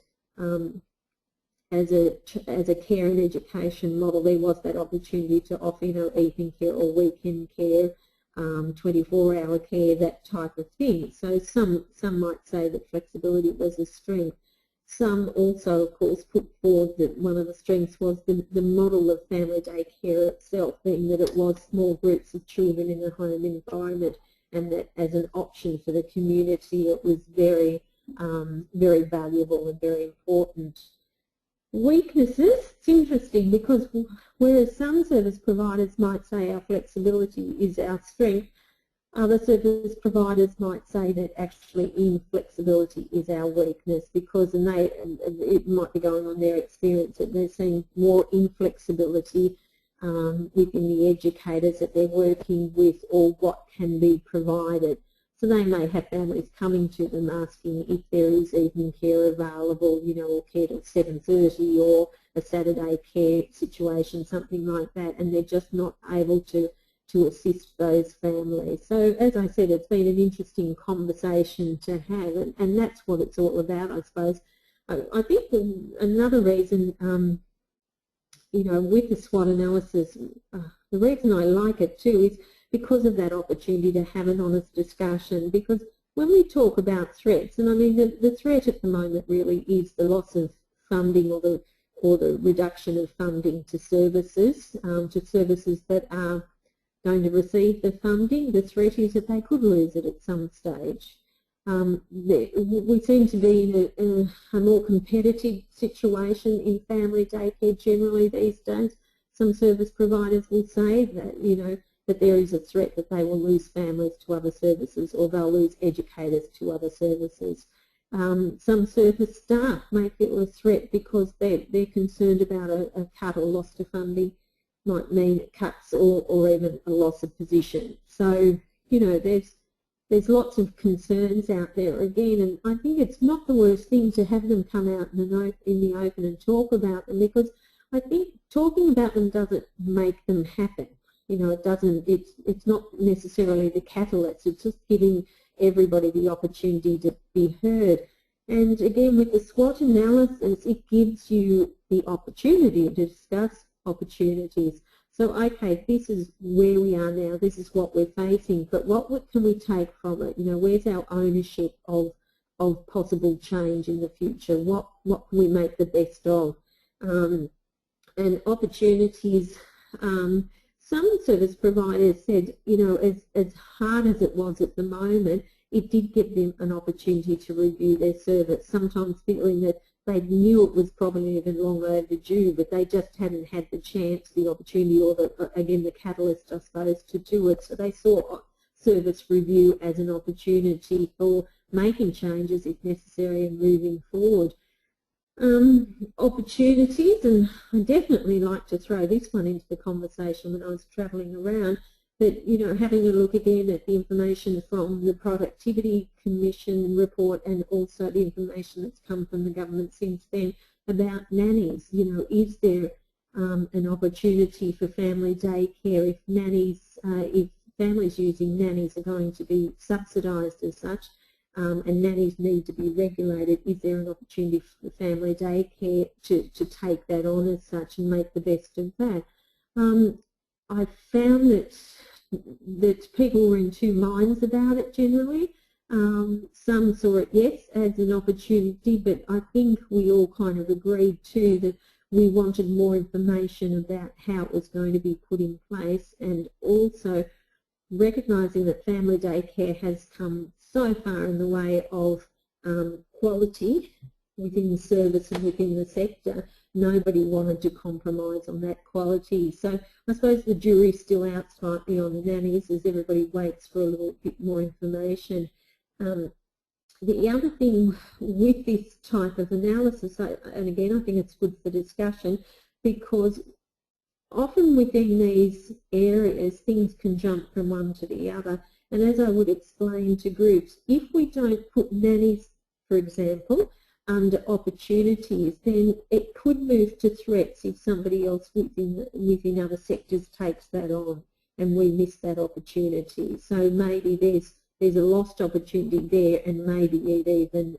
as a care and education model there was that opportunity to offer evening care or weekend care, 24-hour care, that type of thing. So some might say that flexibility was a strength. Some also, of course, put forward that one of the strengths was the model of family daycare itself, being that it was small groups of children in a home environment, and that as an option for the community it was very, very valuable and very important. Weaknesses, it's interesting, because whereas some service providers might say our flexibility is our strength, other service providers might say that actually inflexibility is our weakness, because it might be going on their experience that they're seeing more inflexibility within the educators that they're working with, or what can be provided. So they may have families coming to them asking if there is evening care available, or care till 7:30, or a Saturday care situation, something like that, and they're just not able to assist those families. So as I said, it's been an interesting conversation to have, and that's what it's all about, I suppose. I think another reason, with the SWOT analysis, the reason I like it too is because of that opportunity to have an honest discussion. Because when we talk about threats, and I mean the threat at the moment really is the loss of funding, or the reduction of funding to services that are going to receive the funding. The threat is that they could lose it at some stage. We seem to be in a more competitive situation in family daycare generally these days. Some service providers will say that, that there is a threat that they will lose families to other services, or they'll lose educators to other services. Some service staff may feel a threat because they're concerned about a cut or loss to funding might mean cuts or even a loss of position. So, you know, there's lots of concerns out there again, and I think it's not the worst thing to have them come out in the open and talk about them, because I think talking about them doesn't make them happen. You know, it doesn't. It's not necessarily the catalyst. It's just giving everybody the opportunity to be heard. And again, with the SWOT analysis, it gives you the opportunity to discuss opportunities. So, okay, this is where we are now, this is what we're facing, but what can we take from it? You know, where's our ownership of possible change in the future? What can we make the best of? And opportunities, some service providers said, you know, as hard as it was at the moment, it did give them an opportunity to review their service, sometimes feeling that they knew it was probably even long overdue, but they just hadn't had the chance, the opportunity, or again the catalyst, I suppose, to do it. So they saw service review as an opportunity for making changes if necessary and moving forward. Opportunities, and I definitely like to throw this one into the conversation when I was travelling around, but, you know, having a look again at the information from the Productivity Commission report and also the information that's come from the government since then about nannies. You know, is there an opportunity for family daycare if families using nannies are going to be subsidised as such, and nannies need to be regulated? Is there an opportunity for family daycare to take that on as such and make the best of that? I found that people were in two minds about it generally. Some saw it, yes, as an opportunity, but I think we all kind of agreed too that we wanted more information about how it was going to be put in place, and also recognising that family daycare has come so far in the way of quality within the service and within the sector. Nobody wanted to compromise on that quality. So I suppose the jury's still out slightly on the nannies as everybody waits for a little bit more information. The other thing with this type of analysis, and again I think it's good for discussion, because often within these areas things can jump from one to the other, and as I would explain to groups, if we don't put nannies, for example, under opportunities, then it could move to threats if somebody else within other sectors takes that on and we miss that opportunity. So maybe there's a lost opportunity there, and maybe it even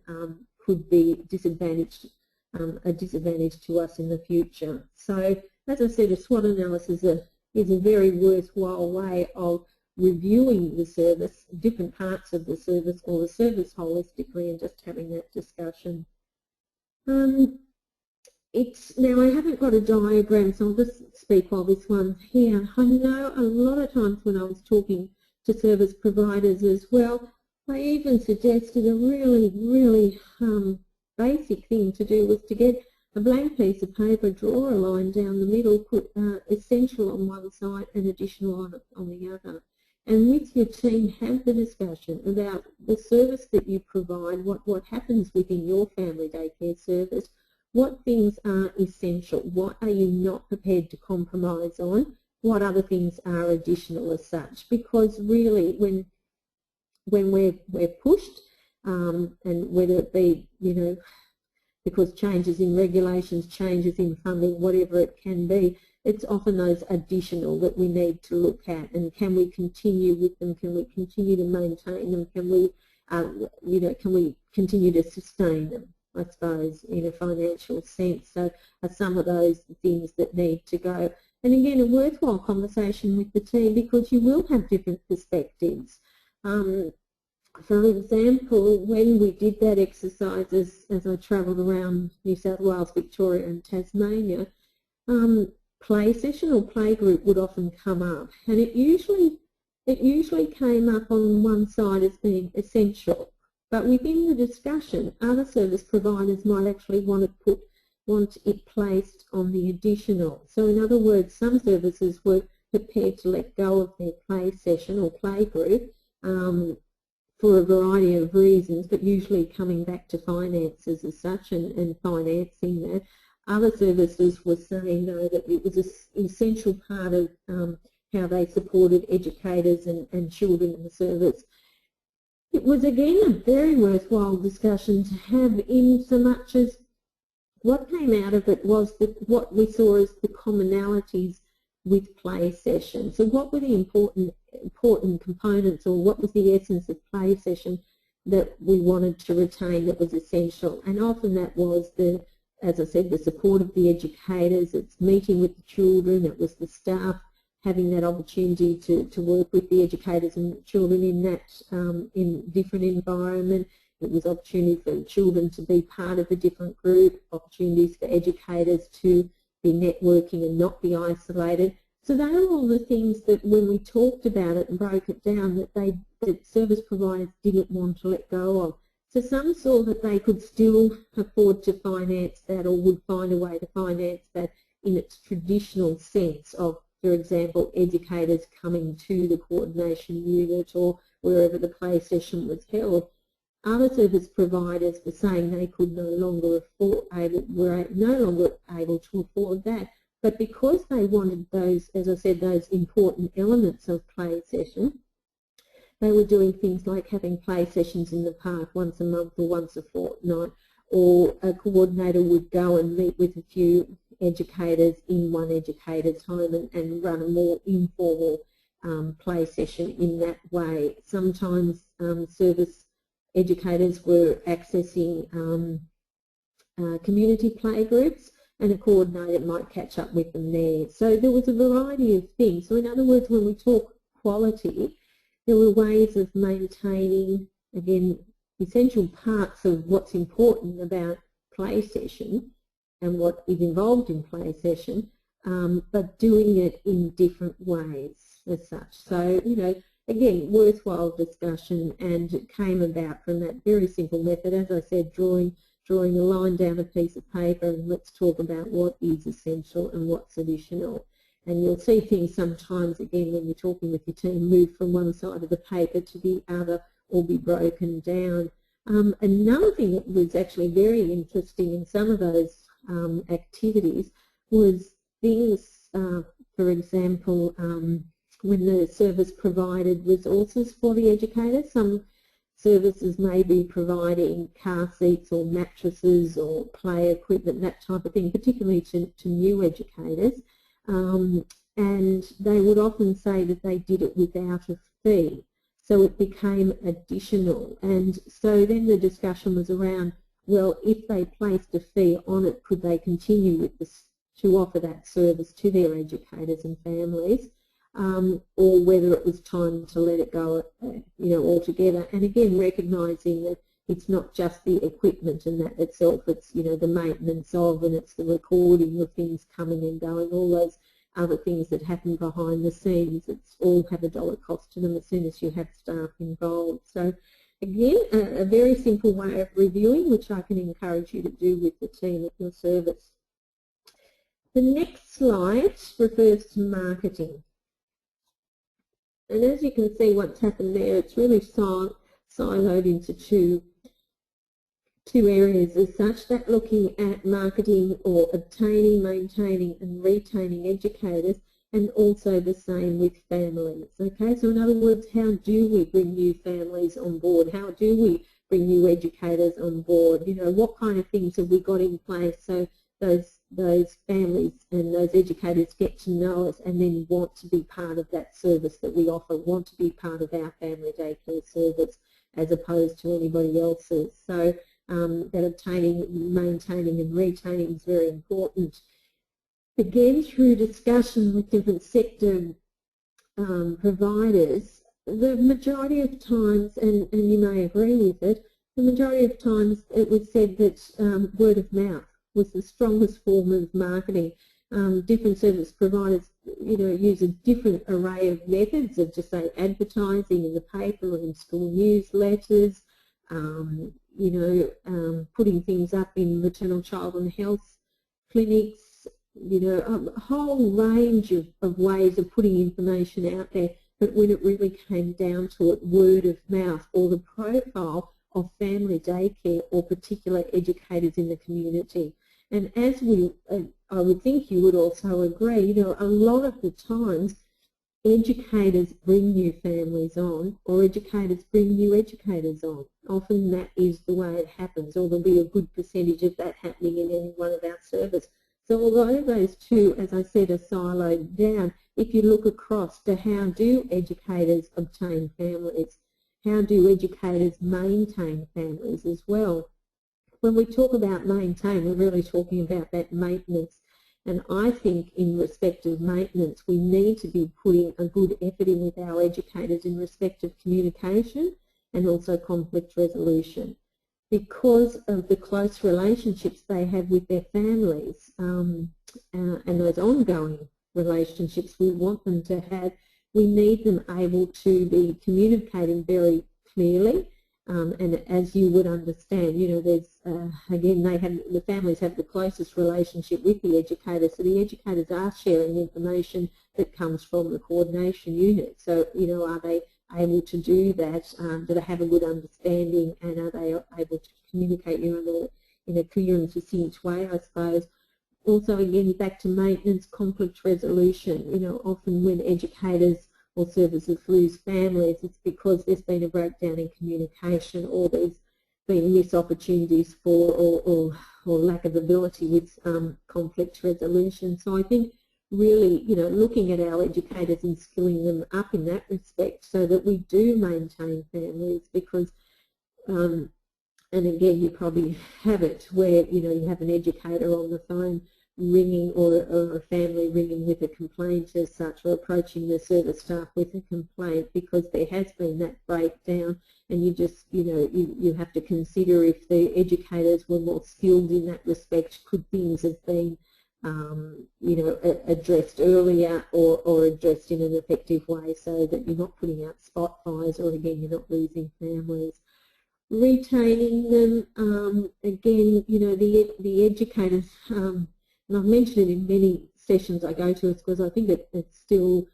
could be a disadvantage to us in the future. So as I said, a SWOT analysis is a very worthwhile way of reviewing the service, different parts of the service or the service holistically, and just having that discussion. Now I haven't got a diagram, so I'll just speak while this one's here. I know a lot of times when I was talking to service providers as well, I even suggested a really basic thing to do was to get a blank piece of paper, draw a line down the middle, put essential on one side and additional on the other. And with your team, have the discussion about the service that you provide, what happens within your family daycare service, what things are essential, what are you not prepared to compromise on, what other things are additional as such. Because really when we're pushed, and whether it be, you know, because changes in regulations, changes in funding, whatever it can be, it's often those additional that we need to look at, and can we continue with them? Can we continue to maintain them? Can we, can we continue to sustain them, I suppose, in a financial sense? So are some of those things that need to go. And again, a worthwhile conversation with the team, because you will have different perspectives. For example, when we did that exercise as I travelled around New South Wales, Victoria and Tasmania, play session or play group would often come up, and it usually came up on one side as being essential, but within the discussion other service providers might actually want it placed on the additional. So in other words, some services were prepared to let go of their play session or play group for a variety of reasons, but usually coming back to finances as such and financing that. Other services were saying, though, that it was an essential part of how they supported educators and children in the service. It was, again, a very worthwhile discussion to have, in so much as what came out of it was that what we saw as the commonalities with play session. So what were the important components, or what was the essence of play session that we wanted to retain that was essential? And often that was the, as I said, the support of the educators, it's meeting with the children, it was the staff having that opportunity to work with the educators and children in that in different environment. It was opportunity for children to be part of a different group, opportunities for educators to be networking and not be isolated. So they are all the things that when we talked about it and broke it down that service providers didn't want to let go of. So some saw that they could still afford to finance that, or would find a way to finance that in its traditional sense of, for example, educators coming to the coordination unit or wherever the play session was held. Other service providers were saying they could were no longer able to afford that. But because they wanted those, as I said, those important elements of play session, they were doing things like having play sessions in the park once a month or once a fortnight, or a coordinator would go and meet with a few educators in one educator's home and run a more informal play session in that way. Sometimes service educators were accessing community play groups, and a coordinator might catch up with them there. So there was a variety of things. So in other words, when we talk quality, there were ways of maintaining, again, essential parts of what's important about play session and what is involved in play session, but doing it in different ways as such. So, you know, again, worthwhile discussion, and it came about from that very simple method, as I said, drawing a line down a piece of paper and let's talk about what is essential and what's additional. And you'll see things sometimes, again, when you're talking with your team, move from one side of the paper to the other or be broken down. Another thing that was actually very interesting in some of those activities was things, for example, when the service provided resources for the educators. Some services may be providing car seats or mattresses or play equipment, that type of thing, particularly to new educators. And they would often say that they did it without a fee. So it became additional. And so then the discussion was around, well, if they placed a fee on it, could they continue with this, to offer that service to their educators and families? Or whether it was time to let it go, you know, altogether. And again, recognising that it's not just the equipment and that itself, it's, you know, the maintenance of, and it's the recording of things coming and going, all those other things that happen behind the scenes. It's all have a dollar cost to them as soon as you have staff involved. So again, a very simple way of reviewing, which I can encourage you to do with the team at your service. The next slide refers to marketing. And as you can see what's happened there, it's really siloed into two areas as such, that looking at marketing or obtaining, maintaining and retaining educators, and also the same with families. Okay, so in other words, how do we bring new families on board? How do we bring new educators on board? You know, what kind of things have we got in place so those families and those educators get to know us and then want to be part of that service that we offer, want to be part of our family daycare service as opposed to anybody else's. So that obtaining, maintaining and retaining is very important. Again, through discussion with different sector providers, the majority of times, and you may agree with it, the majority of times it was said that word of mouth was the strongest form of marketing. Different service providers, you know, use a different array of methods of just say advertising in the paper or in school newsletters, you know, putting things up in maternal, child and health clinics, you know, a whole range of ways of putting information out there but when it really came down to it, word of mouth or the profile of family daycare or particular educators in the community. And as I would think you would also agree, you know, a lot of the times educators bring new families on, or educators bring new educators on. Often that is the way it happens, or there'll be a good percentage of that happening in any one of our services. So although those two, as I said, are siloed down, if you look across to how do educators obtain families, how do educators maintain families as well? When we talk about maintain, we're really talking about that maintenance. And I think in respect of maintenance, we need to be putting a good effort in with our educators in respect of communication and also conflict resolution. Because of the close relationships they have with their families and those ongoing relationships we want them to have, we need them able to be communicating very clearly. And as you would understand, you know, there's again, the families have the closest relationship with the educators, so the educators are sharing information that comes from the coordination unit. So, you know, are they able to do that? Do they have a good understanding, and are they able to communicate, you know, in a clear and succinct way, I suppose? Also, again, back to maintenance, conflict resolution. You know, often when educators or services lose families, it's because there's been a breakdown in communication, or there's been missed opportunities for or lack of ability with conflict resolution. So I think really, you know, looking at our educators and skilling them up in that respect so that we do maintain families, because and again, you probably have it where, you know, you have an educator on the phone ringing, or a family ringing with a complaint as such, or approaching the service staff with a complaint because there has been that breakdown, and you just, you know, you have to consider if the educators were more skilled in that respect, could things have been, you know, addressed earlier or addressed in an effective way so that you're not putting out spot fires, or again, you're not losing families. Retaining them, again, you know, the educators, and I've mentioned it in many sessions I go to, because I think it still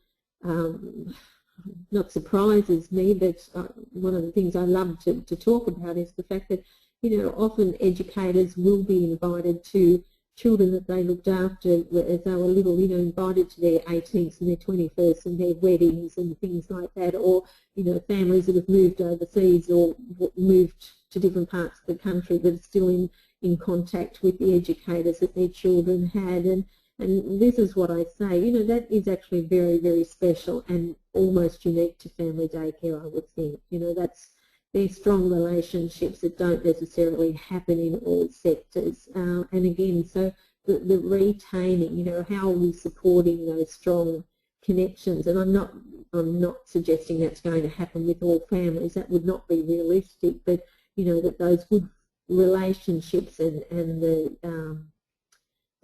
not surprises me, but one of the things I love to talk about is the fact that, you know, often educators will be invited to children that they looked after as they were little, you know, invited to their 18th and their 21st and their weddings and things like that, or, you know, families that have moved overseas or moved to different parts of the country that are still in contact with the educators that their children had. And this is what I say, you know, that is actually very, very special and almost unique to family daycare, I would think. You know, they're strong relationships that don't necessarily happen in all sectors. And again, so the retaining, you know, how are we supporting those strong connections? And I'm not suggesting that's going to happen with all families. That would not be realistic. But, you know, that those good relationships and the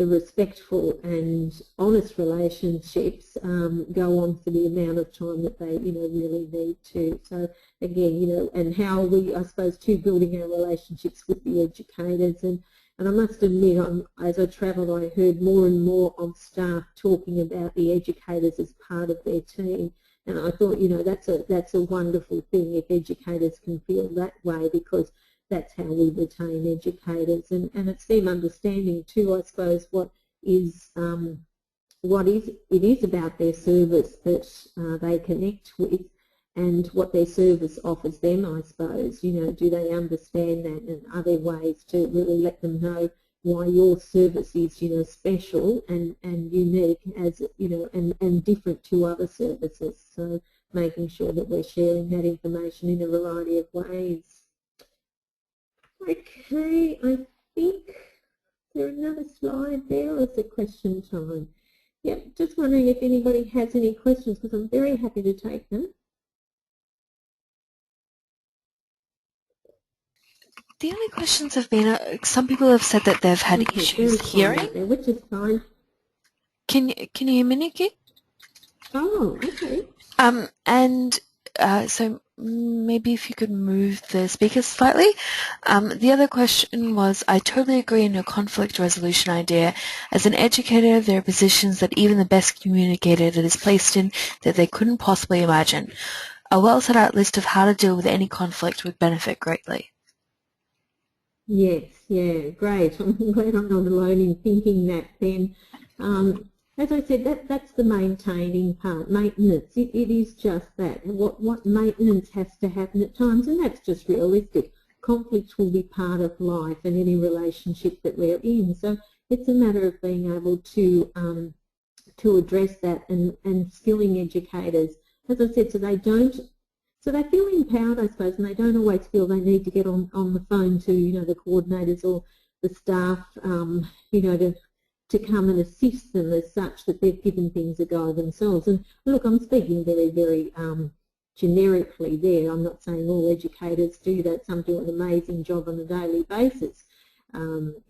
respectful and honest relationships go on for the amount of time that they, you know, really need to. So again, you know, and how we, I suppose, too, building our relationships with the educators. And I must admit, as I travelled, I heard more and more of staff talking about the educators as part of their team. And I thought, you know, that's a wonderful thing if educators can feel that way, because that's how we retain educators, and it's them understanding too, I suppose, what it is about their service that they connect with, and what their service offers them, I suppose. You know, do they understand that, and are there ways to really let them know why your service is, you know, special and unique, as, you know, and different to other services. So making sure that we're sharing that information in a variety of ways. Okay, I think there's another slide there, or is it question time? Yep, just wondering if anybody has any questions, because I'm very happy to take them. The only questions have been, some people have said that they've had issues hearing. There, which is fine. Can you hear me, Nikki? Oh, okay. And So maybe if you could move the speakers slightly. The other question was, I totally agree in your conflict resolution idea. As an educator, there are positions that even the best communicator that is placed in that they couldn't possibly imagine. A well set out list of how to deal with any conflict would benefit greatly. Yes, yeah, great. I'm glad I'm not alone in thinking that then. As I said, that's the maintaining part, maintenance. It is just that. What maintenance has to happen at times, and that's just realistic. Conflict will be part of life and any relationship that we're in. So it's a matter of being able to address that and skilling educators. As I said, so they feel empowered, I suppose, and they don't always feel they need to get on the phone to, the coordinators or the staff, to come and assist them as such, that they've given things a go themselves. And look, I'm speaking very, very generically there. I'm not saying all educators do that. Some do an amazing job on a daily basis,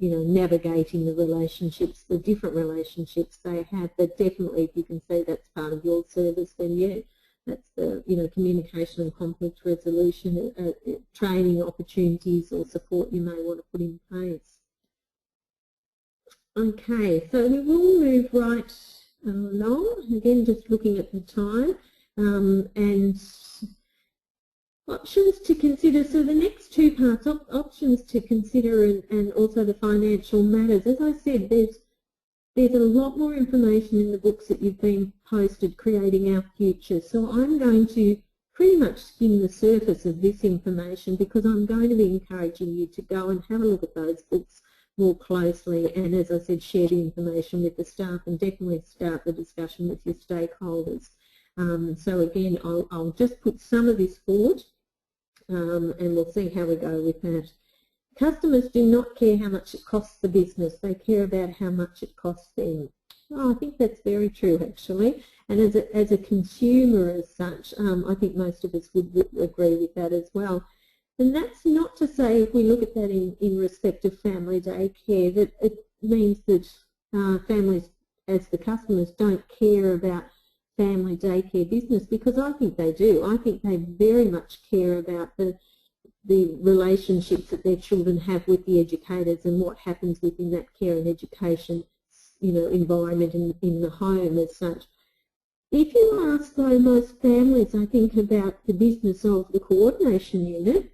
navigating the relationships, the different relationships they have. But definitely, if you can see that's part of your service, then yeah, that's the communication and conflict resolution, training opportunities or support you may want to put in place. Okay, so we will move right along. Again, just looking at the time and options to consider. So the next two parts, options to consider and also the financial matters. As I said, there's a lot more information in the books that you've been posted, Creating Our Future. So I'm going to pretty much skim the surface of this information because I'm going to be encouraging you to go and have a look at those books more closely and, as I said, share the information with the staff and definitely start the discussion with your stakeholders. So again, I'll just put some of this forward and we'll see how we go with that. Customers do not care how much it costs the business, they care about how much it costs them. Oh, I think that's very true actually, and as a consumer as such, I think most of us would agree with that as well. And that's not to say, if we look at that in respect of family daycare, that it means that families as the customers don't care about family daycare business, because I think they do. I think they very much care about the relationships that their children have with the educators and what happens within that care and education environment in the home as such. If you ask though most families, I think, about the business of the coordination unit,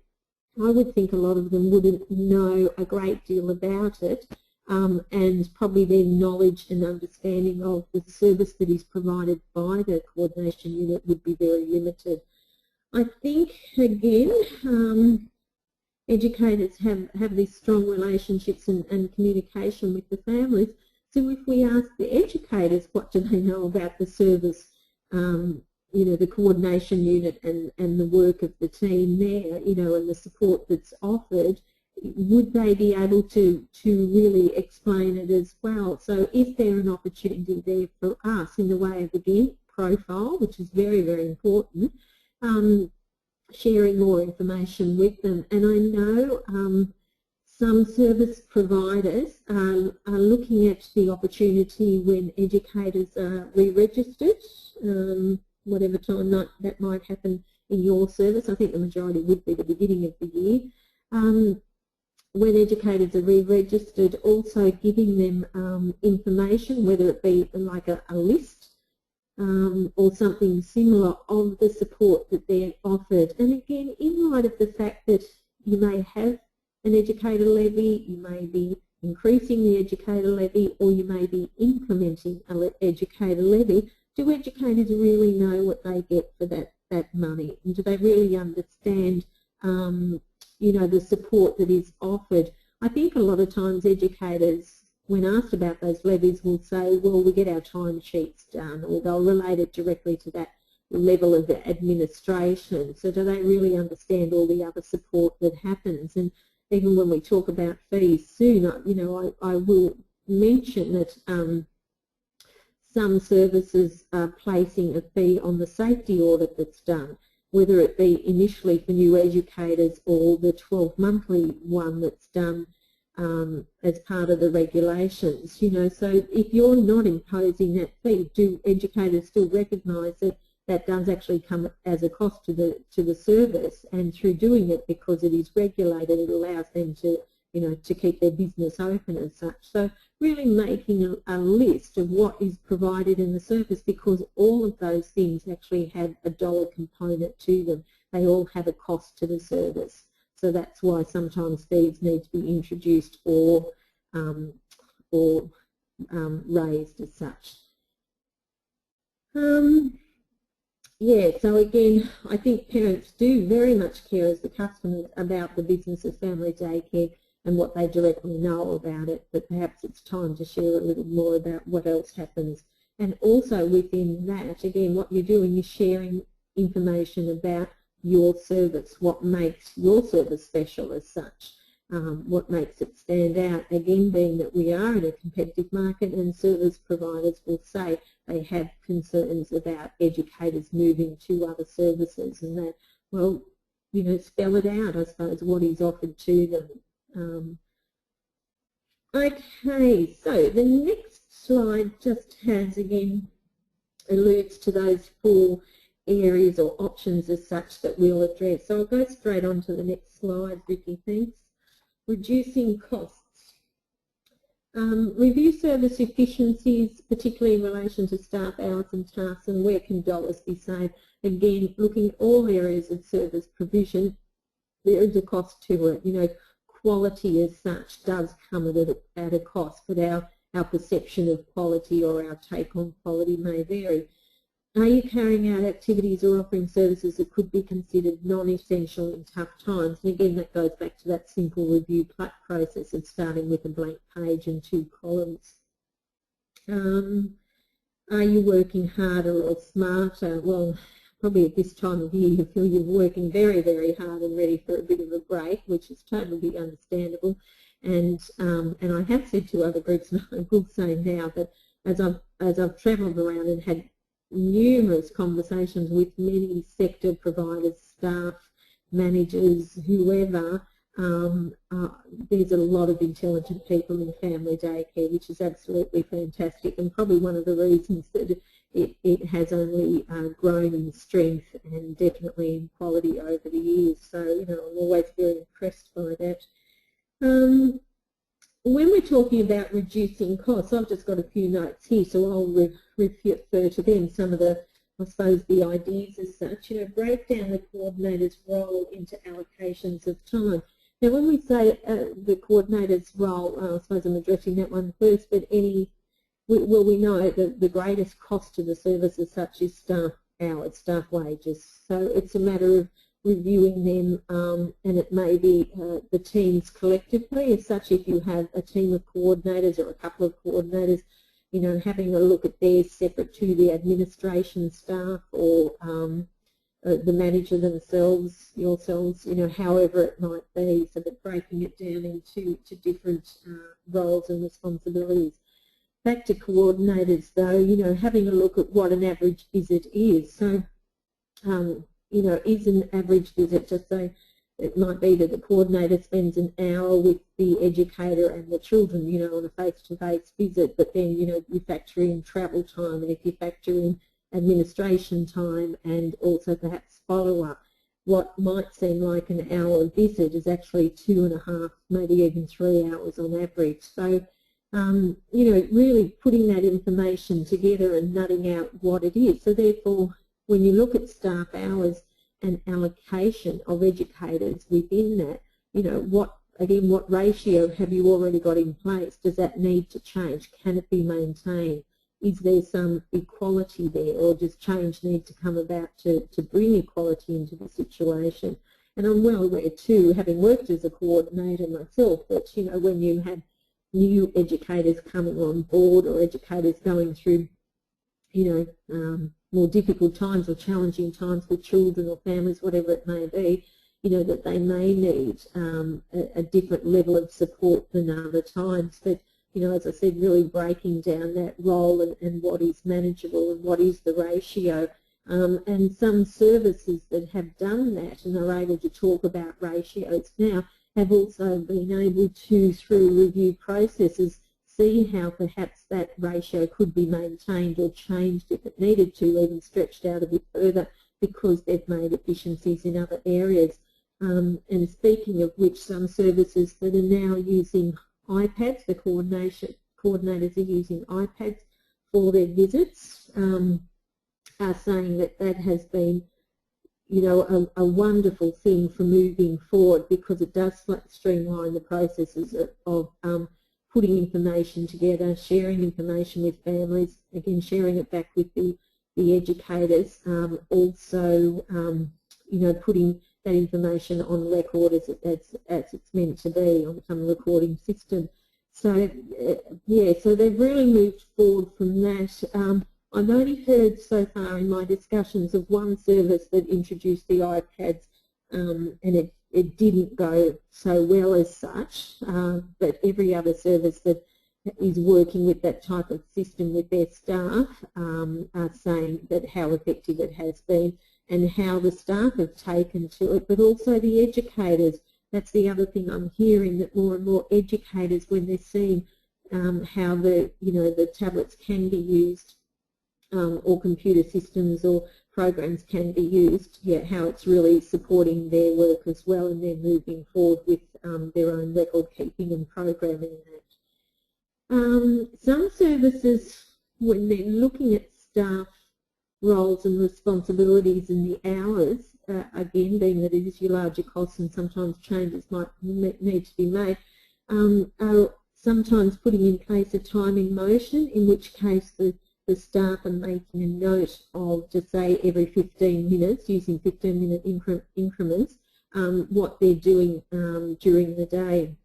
I would think a lot of them wouldn't know a great deal about it, and probably their knowledge and understanding of the service that is provided by the coordination unit would be very limited. I think, again, educators have these strong relationships and communication with the families. So if we ask the educators what do they know about the service, the coordination unit and the work of the team there, and the support that's offered, would they be able to really explain it as well? So is there an opportunity there for us in the way of, again, profile, which is very, very important, sharing more information with them? And I know some service providers are looking at the opportunity when educators are re-registered, whatever time that might happen in your service. I think the majority would be the beginning of the year. When educators are re-registered, also giving them information, whether it be like a list or something similar of the support that they're offered. And again, in light of the fact that you may have an educator levy, you may be increasing the educator levy, or you may be implementing an educator levy, do educators really know what they get for that money? And do they really understand the support that is offered? I think a lot of times educators, when asked about those levies, will say, well, we get our timesheets done, or they'll relate it directly to that level of administration. So do they really understand all the other support that happens? And even when we talk about fees soon, I will mention that some services are placing a fee on the safety audit that's done, whether it be initially for new educators or the 12-monthly one that's done as part of the regulations. So if you're not imposing that fee, do educators still recognise that that does actually come as a cost to the service, and through doing it, because it is regulated, it allows them to, you know, to keep their business open as such. So really making a list of what is provided in the service, because all of those things actually have a dollar component to them. They all have a cost to the service. So that's why sometimes fees need to be introduced or raised as such. Yeah, so again, I think parents do very much care as the customers about the business of family daycare and what they directly know about it, but perhaps it's time to share a little more about what else happens. And also within that, again, what you're doing is sharing information about your service, what makes your service special as such, what makes it stand out, again being that we are in a competitive market, and service providers will say they have concerns about educators moving to other services, and that, well, you know, spell it out, I suppose, what is offered to them. Okay, so the next slide just has, again, alludes to those 4 areas or options as such that we'll address. So I'll go straight on to the next slide, Vicky, thanks. Reducing costs. Review service efficiencies, particularly in relation to staff hours and tasks, and where can dollars be saved. Again, looking at all areas of service provision, there is a cost to it. You know, quality as such does come at a cost, but our perception of quality or our take on quality may vary. Are you carrying out activities or offering services that could be considered non-essential in tough times? And again, that goes back to that simple review process of starting with a blank page and 2 columns. Are you working harder or smarter? Well, probably at this time of year you feel you're working very, very hard and ready for a bit of a break, which is totally understandable. And I have said to other groups, and I will say now, that as I've travelled around and had numerous conversations with many sector providers, staff, managers, whoever, there's a lot of intelligent people in family daycare, which is absolutely fantastic, and probably one of the reasons that it has only grown in strength and definitely in quality over the years. So, you know, I'm always very impressed by that. When we're talking about reducing costs, I've just got a few notes here, so I'll refer to them, some of the, I suppose, the ideas as such. You know, break down the coordinator's role into allocations of time. Now, when we say the coordinator's role, I suppose I'm addressing that one first, but we know that the greatest cost to the service as such is staff hours, staff wages. So it's a matter of reviewing them, and it may be the teams collectively. As such, if you have a team of coordinators or a couple of coordinators, you know, having a look at theirs separate to the administration staff or the manager themselves, yourselves, you know, however it might be, so that breaking it down into different roles and responsibilities. Back to coordinators though, you know, having a look at what an average visit is. So, you know, is an average visit, just say it might be that the coordinator spends an hour with the educator and the children, you know, on a face-to-face visit, but then, you know, you factor in travel time, and if you factor in administration time and also perhaps follow-up, what might seem like an hour visit is actually 2.5, maybe even 3 hours on average. So, you know, really putting that information together and nutting out what it is. So therefore, when you look at staff hours and allocation of educators within that, you know, what ratio have you already got in place? Does that need to change? Can it be maintained? Is there some equality there, or does change need to come about to bring equality into the situation? And I'm well aware too, having worked as a coordinator myself, that, you know, when you have new educators coming on board or educators going through, you know, more difficult times or challenging times with children or families, whatever it may be, you know, that they may need a different level of support than other times. But, you know, as I said, really breaking down that role and what is manageable and what is the ratio. And some services that have done that and are able to talk about ratios now have also been able to, through review processes, see how perhaps that ratio could be maintained or changed if it needed to, even stretched out a bit further because they've made efficiencies in other areas. And speaking of which, some services that are now using iPads, the coordinators are using iPads for their visits, are saying that that has been, you know, a wonderful thing for moving forward because it does streamline the processes of putting information together, sharing information with families, again sharing it back with the educators, also you know, putting that information on record as it's meant to be on some recording system. So yeah, so they've really moved forward from that. I've only heard so far in my discussions of one service that introduced the iPads, and it didn't go so well as such, but every other service that is working with that type of system with their staff are saying that how effective it has been and how the staff have taken to it, but also the educators. That's the other thing I'm hearing, that more and more educators, when they're seeing how the tablets can be used, or computer systems or programs can be used, yeah, how it's really supporting their work as well, and they're moving forward with their own record keeping and programming that. Some services, when they're looking at staff roles and responsibilities and the hours, again, being that it is your larger costs and sometimes changes might need to be made, are sometimes putting in place a time in motion, in which case the staff are making a note of, just say, every 15 minutes, using 15-minute increments, what they're doing during the day.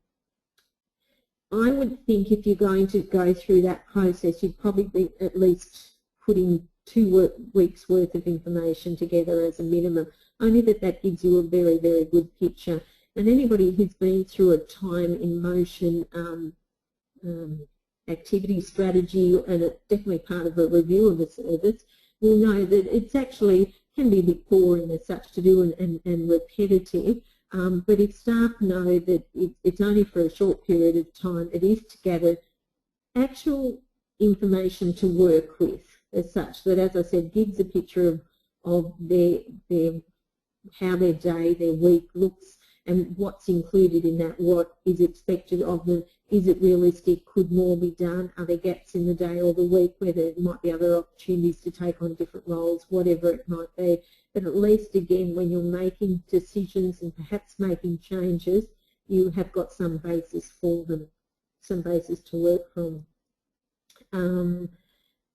I would think if you're going to go through that process, you'd probably be at least putting 2 weeks' worth of information together as a minimum, only that gives you a very, very good picture. And anybody who's been through a time in motion activity strategy, and it's definitely part of a review of the service, will know that it's actually can be a bit boring as such to do and repetitive. But if staff know that it's only for a short period of time, it is to gather actual information to work with as such, that, as I said, gives a picture of how their day, their week looks, and what's included in that, what is expected of them, is it realistic, could more be done, are there gaps in the day or the week where there might be other opportunities to take on different roles, whatever it might be. But at least, again, when you're making decisions and perhaps making changes, you have got some basis for them, some basis to work from.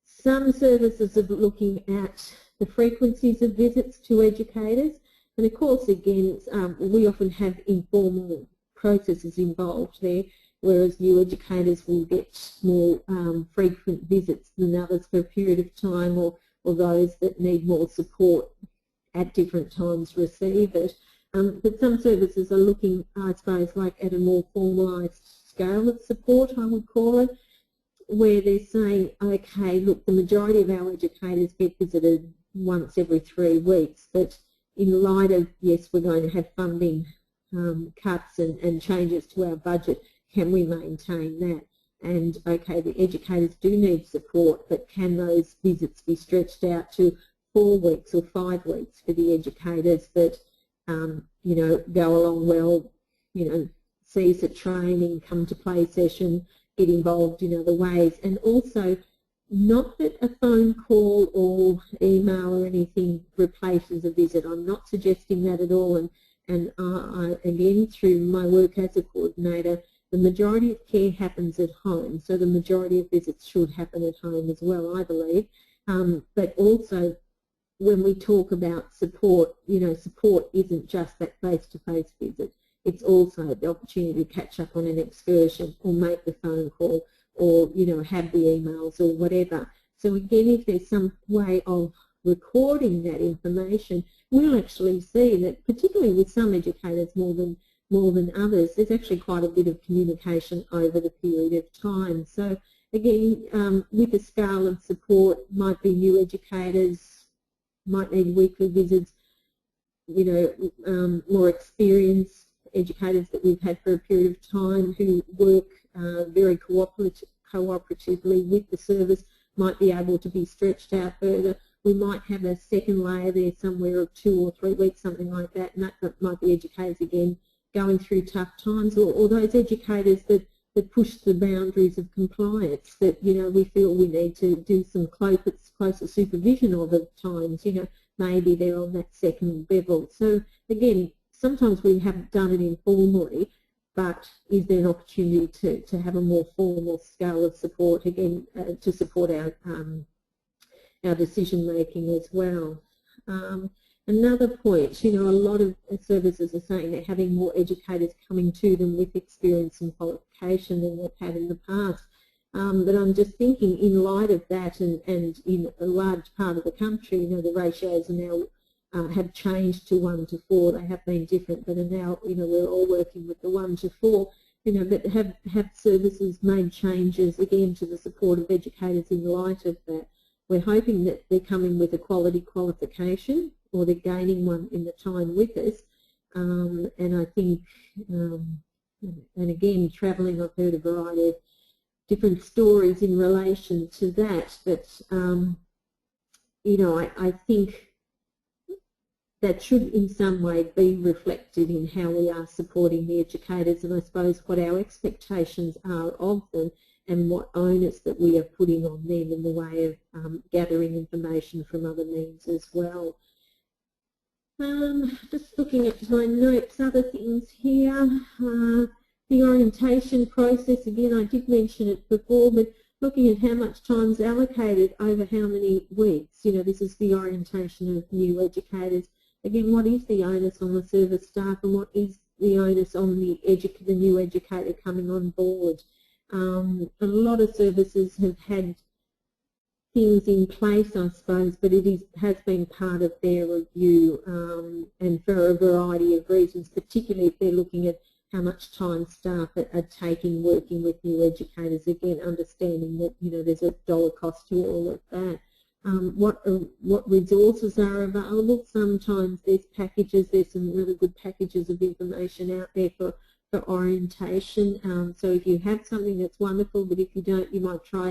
Some services are looking at the frequencies of visits to educators, and of course, again, we often have informal processes involved there, whereas new educators will get more frequent visits than others for a period of time, or those that need more support at different times receive it. But some services are looking, I suppose, like at a more formalised scale of support, I would call it, where they're saying, okay, look, the majority of our educators get visited once every 3 weeks, but in light of, yes, we're going to have funding cuts and changes to our budget, can we maintain that? And, okay, the educators do need support, but can those visits be stretched out to 4 weeks or 5 weeks for the educators that, you know, go along well, you know, CSER training, come to play session, get involved in other ways, and also not that a phone call or email or anything replaces a visit. I'm not suggesting that at all, and I, again, through my work as a coordinator, the majority of care happens at home, so the majority of visits should happen at home as well, I believe. But also, when we talk about support, you know, support isn't just that face-to-face visit. It's also the opportunity to catch up on an excursion or make the phone call or, you know, have the emails or whatever. So again, if there's some way of recording that information, we'll actually see that, particularly with some educators more than others, there's actually quite a bit of communication over the period of time. So again, with a scale of support, might be new educators, might need weekly visits, you know, more experienced educators that we've had for a period of time who work very cooperatively with the service might be able to be stretched out further. We might have a second layer there somewhere of 2 or 3 weeks, something like that, and that might be educators again going through tough times, or those educators that push the boundaries of compliance, that, you know, we feel we need to do some closer supervision of at times, you know, maybe they're on that second level. So again, sometimes we haven't done it informally, but is there an opportunity to have a more formal scale of support, again, to support our decision making as well. Another point, you know, a lot of services are saying they're having more educators coming to them with experience and qualification than they've had in the past. But I'm just thinking, in light of that, and in a large part of the country, you know, the ratios are now have changed to 1 to 4. They have been different, but are now, you know, we're all working with the 1 to 4. You know, but have services made changes again to the support of educators in light of that? We're hoping that they're coming with a quality qualification, or they're gaining one in the time with us. And I think, and again, travelling, I've heard a variety of different stories in relation to that. But, you know, I think that should in some way be reflected in how we are supporting the educators, and I suppose what our expectations are of them, and what onus that we are putting on them in the way of gathering information from other means as well. Just looking at my notes, other things here. The orientation process, again, I did mention it before, but looking at how much time is allocated over how many weeks. You know, this is the orientation of new educators. Again, what is the onus on the service staff, and what is the onus on the new educator coming on board? A lot of services have had things in place, I suppose, but it has been part of their review, and for a variety of reasons, particularly if they're looking at how much time staff are taking working with new educators. Again, understanding that, you know, there's a dollar cost to all of that. What resources are available. Sometimes there's packages, there's some really good packages of information out there for orientation. So if you have something, that's wonderful, but if you don't, you might try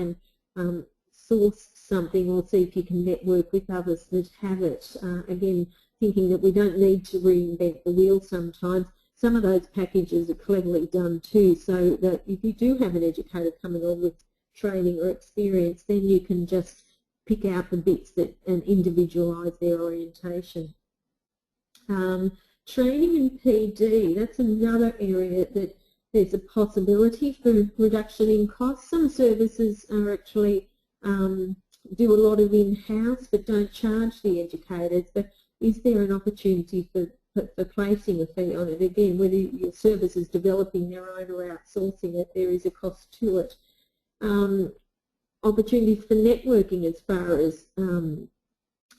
and source something, or see if you can network with others that have it. Again, thinking that we don't need to reinvent the wheel sometimes. Some of those packages are cleverly done too, so that if you do have an educator coming on with training or experience, then you can just pick out the bits that and individualise their orientation. Training and PD, that's another area that there's a possibility for reduction in costs. Some services are actually do a lot of in-house but don't charge the educators, but is there an opportunity for placing a fee on it? Again, whether your service is developing their own or outsourcing it, there is a cost to it. Opportunities for networking as far as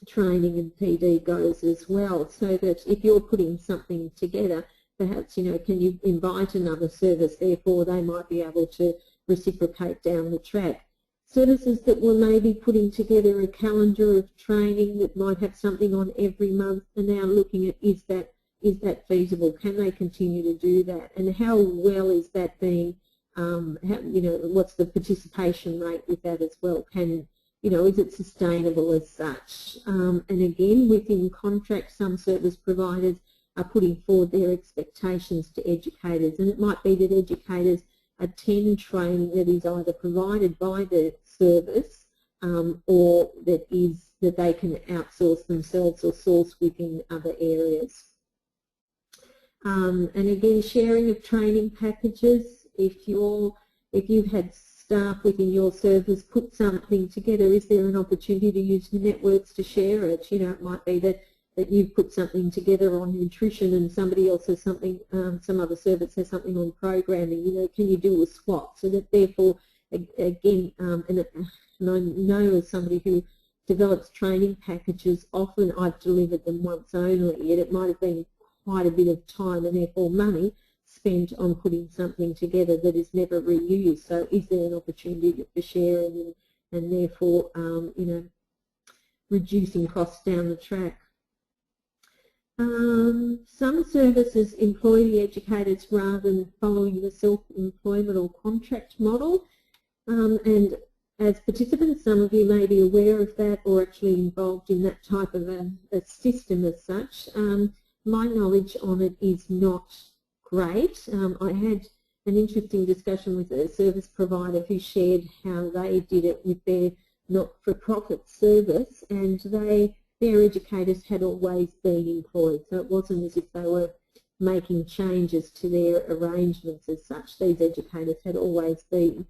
training and PD goes as well, so that if you're putting something together, perhaps, you know, can you invite another service, therefore they might be able to reciprocate down the track. Services that were maybe putting together a calendar of training that might have something on every month, are now looking at, is that feasible? Can they continue to do that? And how well is that being, you know, what's the participation rate with that as well? Can, you know, is it sustainable as such? And again, within contracts, some service providers are putting forward their expectations to educators, and it might be that educators attend training that is either provided by the service or that they can outsource themselves or source within other areas. And again, sharing of training packages. If you've had staff within your service put something together, is there an opportunity to use networks to share it? You know, it might be that you've put something together on nutrition and somebody else has something, some other service has something on programming. You know, can you do a swap? So that therefore, again, and I know as somebody who develops training packages, often I've delivered them once only, yet it might have been quite a bit of time and therefore money spent on putting something together that is never reused. So is there an opportunity for sharing and therefore, you know, reducing costs down the track? Some services employ the educators rather than following the self-employment or contract model. And as participants, some of you may be aware of that or actually involved in that type of a system as such. My knowledge on it is not great. I had an interesting discussion with a service provider who shared how they did it with their not-for-profit service, and their educators had always been employed, so it wasn't as if they were making changes to their arrangements as such. These educators had always been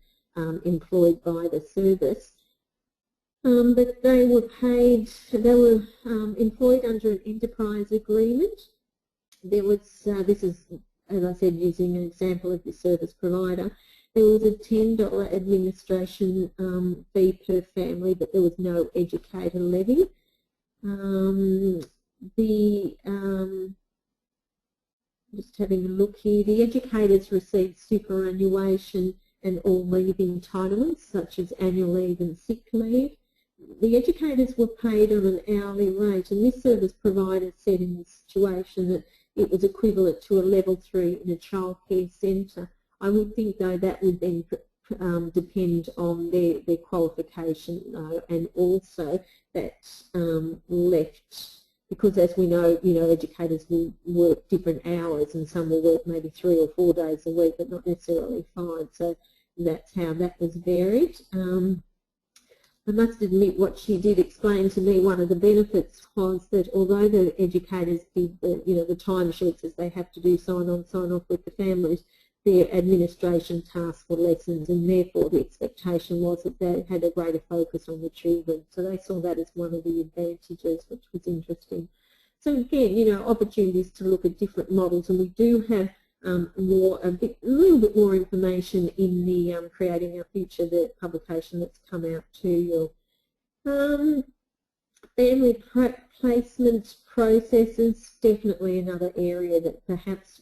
employed by the service. But they were paid, they were employed under an enterprise agreement. There was, this is, as I said, using an example of the service provider, there was a $10 administration fee per family, but there was no educator levy. Just having a look here, the educators received superannuation and all leave entitlements, such as annual leave and sick leave. The educators were paid on an hourly rate, and this service provider said in this situation that it was equivalent to a level 3 in a childcare centre. I would think, though, that would then depend on their qualification, though, and also that left, because as we know, educators will work different hours, and some will work maybe 3 or 4 days a week, but not necessarily 5. So that's how that was varied. I must admit, what she did explain to me, one of the benefits was that although the educators did the timesheets as they have to do, sign on, sign off with the families, their administration tasks were lessened, and therefore the expectation was that they had a greater focus on the children. So they saw that as one of the advantages, which was interesting. So again, opportunities to look at different models, and we do have a little bit more information in the Creating Our Future, the publication that's come out to you. Family placement processes, definitely another area that perhaps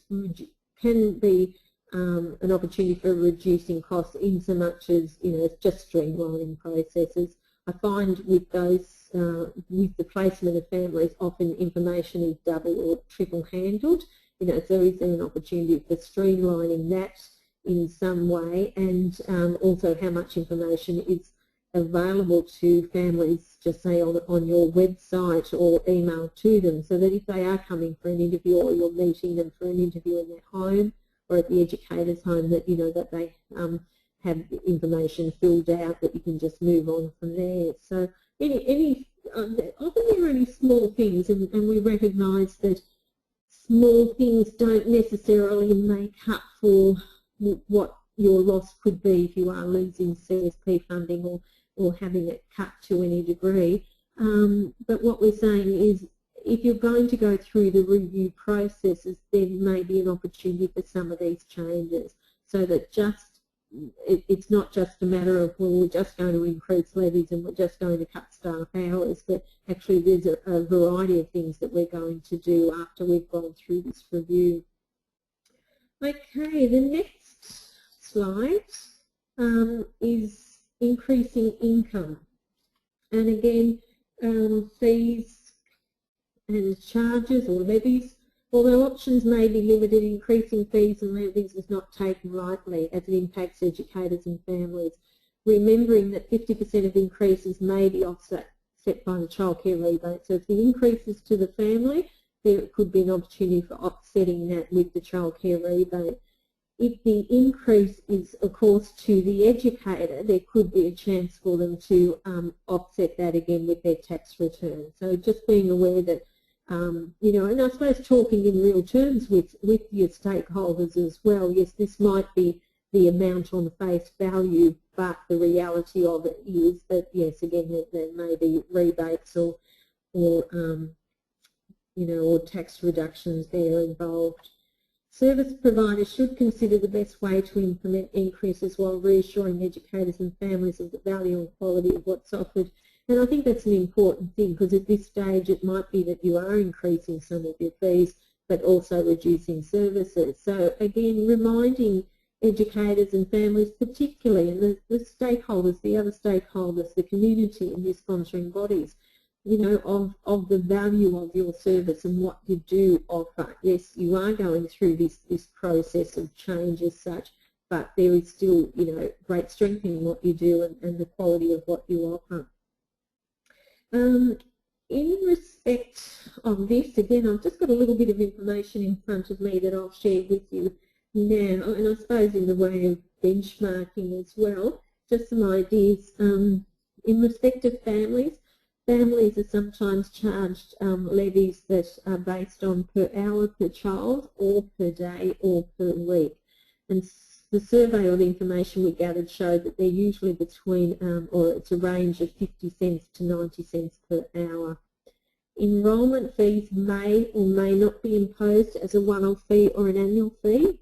can be an opportunity for reducing costs, in so much as it's just streamlining processes. I find with those, with the placement of families, often information is double or triple handled. So is there an opportunity for streamlining that in some way, and also how much information is available to families, just say on your website or email to them, so that if they are coming for an interview or you're meeting them for an interview in their home or at the educator's home, that that they have information filled out, that you can just move on from there. So often there are only small things, and we recognise that small things don't necessarily make up for what your loss could be if you are losing CSP funding or having it cut to any degree. But what we're saying is, if you're going to go through the review processes, there may be an opportunity for some of these changes, so that it's not just a matter of, well, we're just going to increase levies and we're just going to cut staff hours, but actually there's a variety of things that we're going to do after we've gone through this review. Okay, the next slide is increasing income. And again, fees and charges or levies. Although options may be limited, increasing fees and levies is not taken lightly, as it impacts educators and families. Remembering that 50% of increases may be offset by the childcare rebate. So if the increase is to the family, there could be an opportunity for offsetting that with the childcare rebate. If the increase is, of course, to the educator, there could be a chance for them to offset that again with their tax return. So just being aware that and I suppose talking in real terms with your stakeholders as well. Yes, this might be the amount on face value, but the reality of it is that, yes, again, there may be rebates or tax reductions there involved. Service providers should consider the best way to implement increases while reassuring educators and families of the value and quality of what's offered. And I think that's an important thing, because at this stage it might be that you are increasing some of your fees but also reducing services. So again, reminding educators and families particularly, and the stakeholders, the other stakeholders, the community and your sponsoring bodies, of the value of your service and what you do offer. Yes, you are going through this process of change as such, but there is still, you know, great strength in what you do and the quality of what you offer. In respect of this, again, I've just got a little bit of information in front of me that I'll share with you now, and I suppose in the way of benchmarking as well, just some ideas. In respect of families, families are sometimes charged levies that are based on per hour per child or per day or per week. And the survey or the information we gathered showed that they're usually between, or it's a range of 50 cents to 90 cents per hour. Enrolment fees may or may not be imposed as a one-off fee or an annual fee.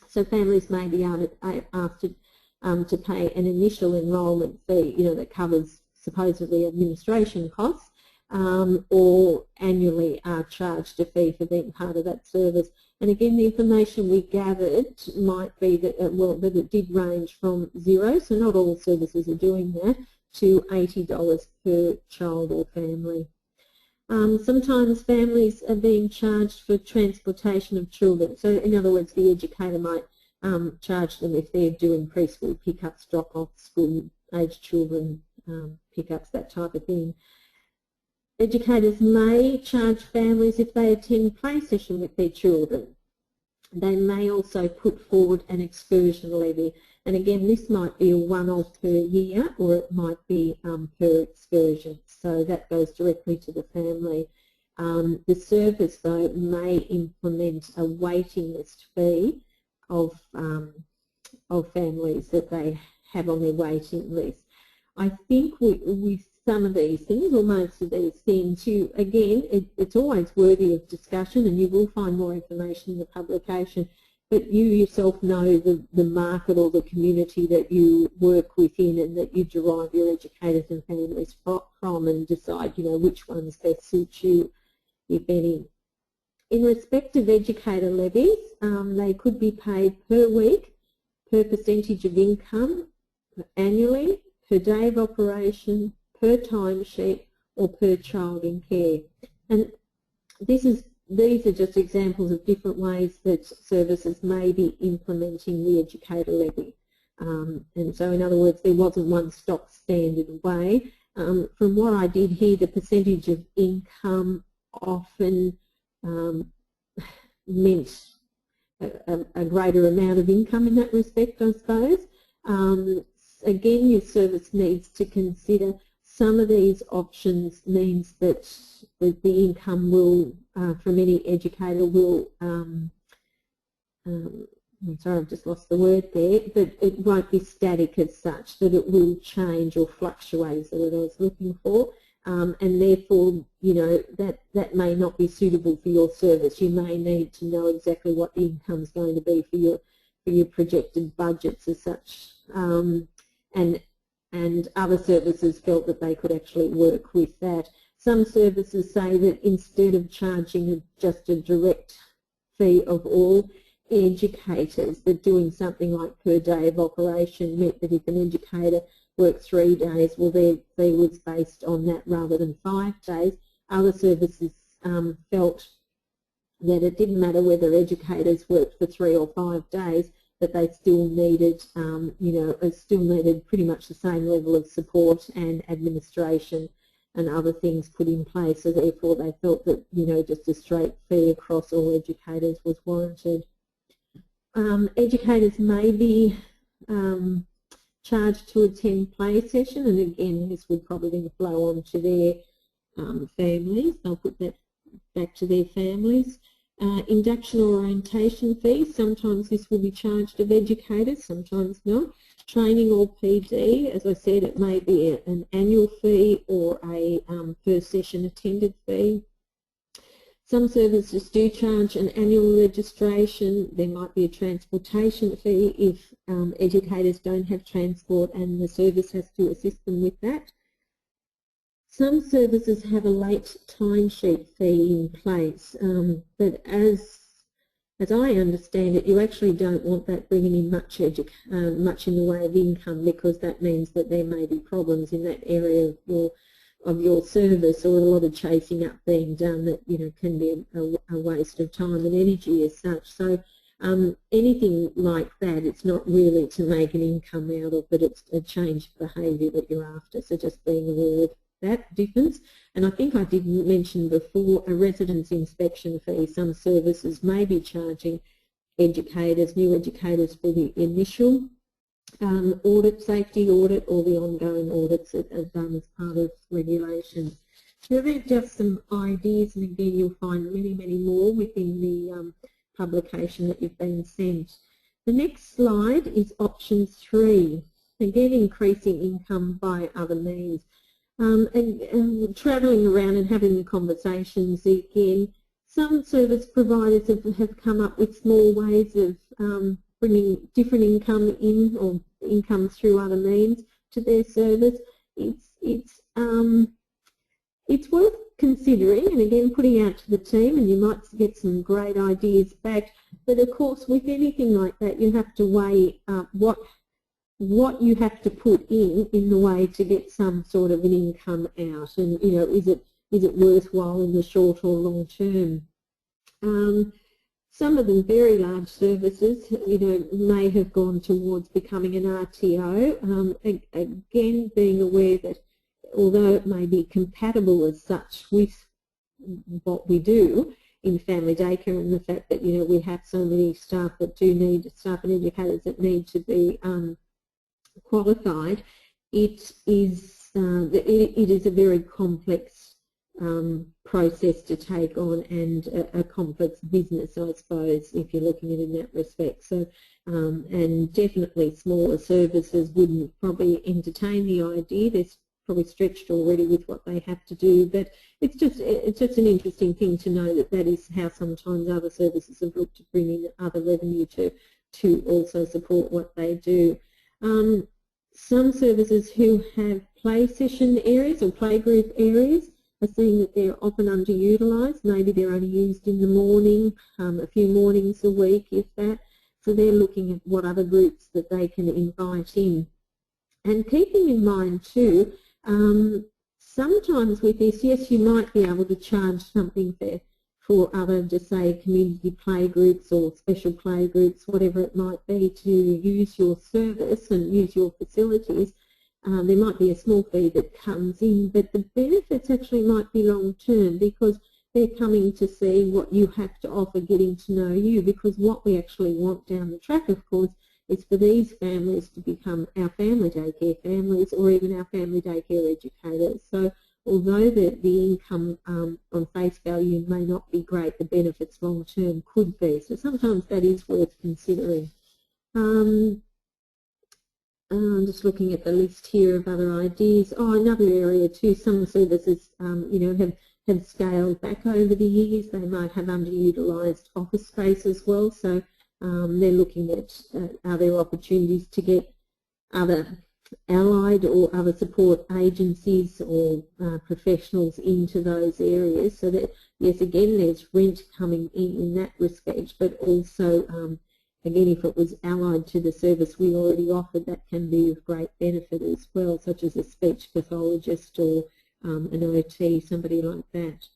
So families may be asked to pay an initial enrolment fee, you know, that covers supposedly administration costs, or annually are charged a fee for being part of that service. And again, the information we gathered might be that, well, that it did range from $0, so not all services are doing that, to $80 per child or family. Sometimes families are being charged for transportation of children. So in other words, the educator might charge them if they're doing preschool pickups, drop-offs, school-aged children, pickups, that type of thing. Educators may charge families if they attend play session with their children. They may also put forward an excursion levy. And again, this might be a one-off per year, or it might be per excursion. So that goes directly to the family. The service, though, may implement a waiting list fee of families that they have on their waiting list. I think with some of these things, or most of these things, it's always worthy of discussion, and you will find more information in the publication, but you yourself know the market or the community that you work within and that you derive your educators and families from, and decide, you know, which ones best suit you, if any. In respect of educator levies, they could be paid per week, per percentage of income, annually, per day of operation, per timesheet, or per child in care. And these are just examples of different ways that services may be implementing the educator levy. And so in other words, there wasn't one stock standard way. From what I did here, the percentage of income often meant a greater amount of income in that respect, I suppose. Again, your service needs to consider some of these options means that the income will, from any educator will, I'm sorry, I've just lost the word there, but it won't be static as such, that it will change or fluctuate is the word I was looking for, and therefore, you know, that may not be suitable for your service. You may need to know exactly what the income is going to be for your projected budgets as such. And other services felt that they could actually work with that. Some services say that instead of charging just a direct fee of all educators, that doing something like per day of operation meant that if an educator worked 3 days, well, their fee was based on that rather than 5 days. Other services felt that it didn't matter whether educators worked for 3 or 5 days, that they still needed, still needed pretty much the same level of support and administration and other things put in place. So therefore, they felt that, you know, just a straight fee across all educators was warranted. Educators may be charged to attend play session, and again, this would probably flow on to their families. They'll put that back to their families. Induction or orientation fees, sometimes this will be charged of educators, sometimes not. Training or PD, as I said, it may be an annual fee or a per session attended fee. Some services do charge an annual registration. There might be a transportation fee if educators don't have transport and the service has to assist them with that. Some services have a late timesheet fee in place, but as I understand it, you actually don't want that bringing in much in the way of income, because that means that there may be problems in that area of your service, or a lot of chasing up being done that, you know, can be a waste of time and energy as such. So anything like that, it's not really to make an income out of, but it's a change of behaviour that you're after. So just being aware of that difference. And I think I did mention before a residence inspection fee. Some services may be charging educators, new educators, for the initial audit, safety audit, or the ongoing audits that are done as part of regulations. So they're just some ideas, and again you'll find many, many more within the publication that you've been sent. The next slide is option 3, again increasing income by other means. And travelling around and having the conversations again, some service providers have come up with small ways of bringing different income in, or income through other means, to their service. It's worth considering, and again putting out to the team, and you might get some great ideas back. But of course, with anything like that, you have to weigh what you have to put in the way to get some sort of an income out, and you know, is it worthwhile in the short or long term? Some of them, very large services, you know, may have gone towards becoming an RTO. Again, being aware that although it may be compatible as such with what we do in family daycare, and the fact that, you know, we have so many staff that do need, staff and educators that need to be qualified, it is a very complex process to take on, and a complex business, I suppose, if you're looking at it in that respect. So, and definitely smaller services wouldn't probably entertain the idea. They're probably stretched already with what they have to do, but it's just an interesting thing to know that that is how sometimes other services have looked to bring in other revenue to also support what they do. Some services who have play session areas or playgroup areas are seeing that they're often underutilised. Maybe they're only used in the morning, a few mornings a week, if that. So they're looking at what other groups that they can invite in. And keeping in mind too, sometimes with this, yes, you might be able to charge something for other, just say, community play groups or special play groups, whatever it might be, to use your service and use your facilities. There might be a small fee that comes in, but the benefits actually might be long-term, because they're coming to see what you have to offer, getting to know you, because what we actually want down the track, of course, is for these families to become our family daycare families, or even our family daycare educators. So although the income on face value may not be great, the benefits long-term could be. So sometimes that is worth considering. I'm just looking at the list here of other ideas. Oh, another area too, some services you know, have scaled back over the years. They might have underutilised office space as well. So they're looking at are there opportunities to get other allied or other support agencies or professionals into those areas, so that, yes, again, there's rent coming in that respect, but also, again, if it was allied to the service we already offered, that can be of great benefit as well, such as a speech pathologist or an OT, somebody like that.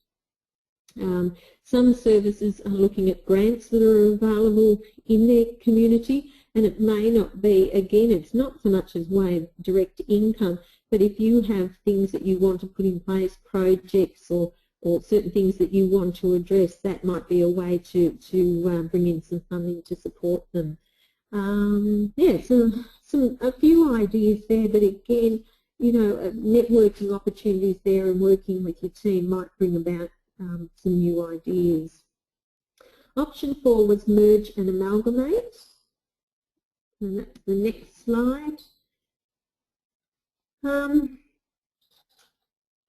Some services are looking at grants that are available in their community, and it may not be, again, it's not so much as way of direct income, but if you have things that you want to put in place, projects or certain things that you want to address, that might be a way to bring in some funding to support them. Yeah, so a few ideas there, but again, you know, networking opportunities there and working with your team might bring about some new ideas. Option 4 was merge and amalgamate. And that's the next slide. So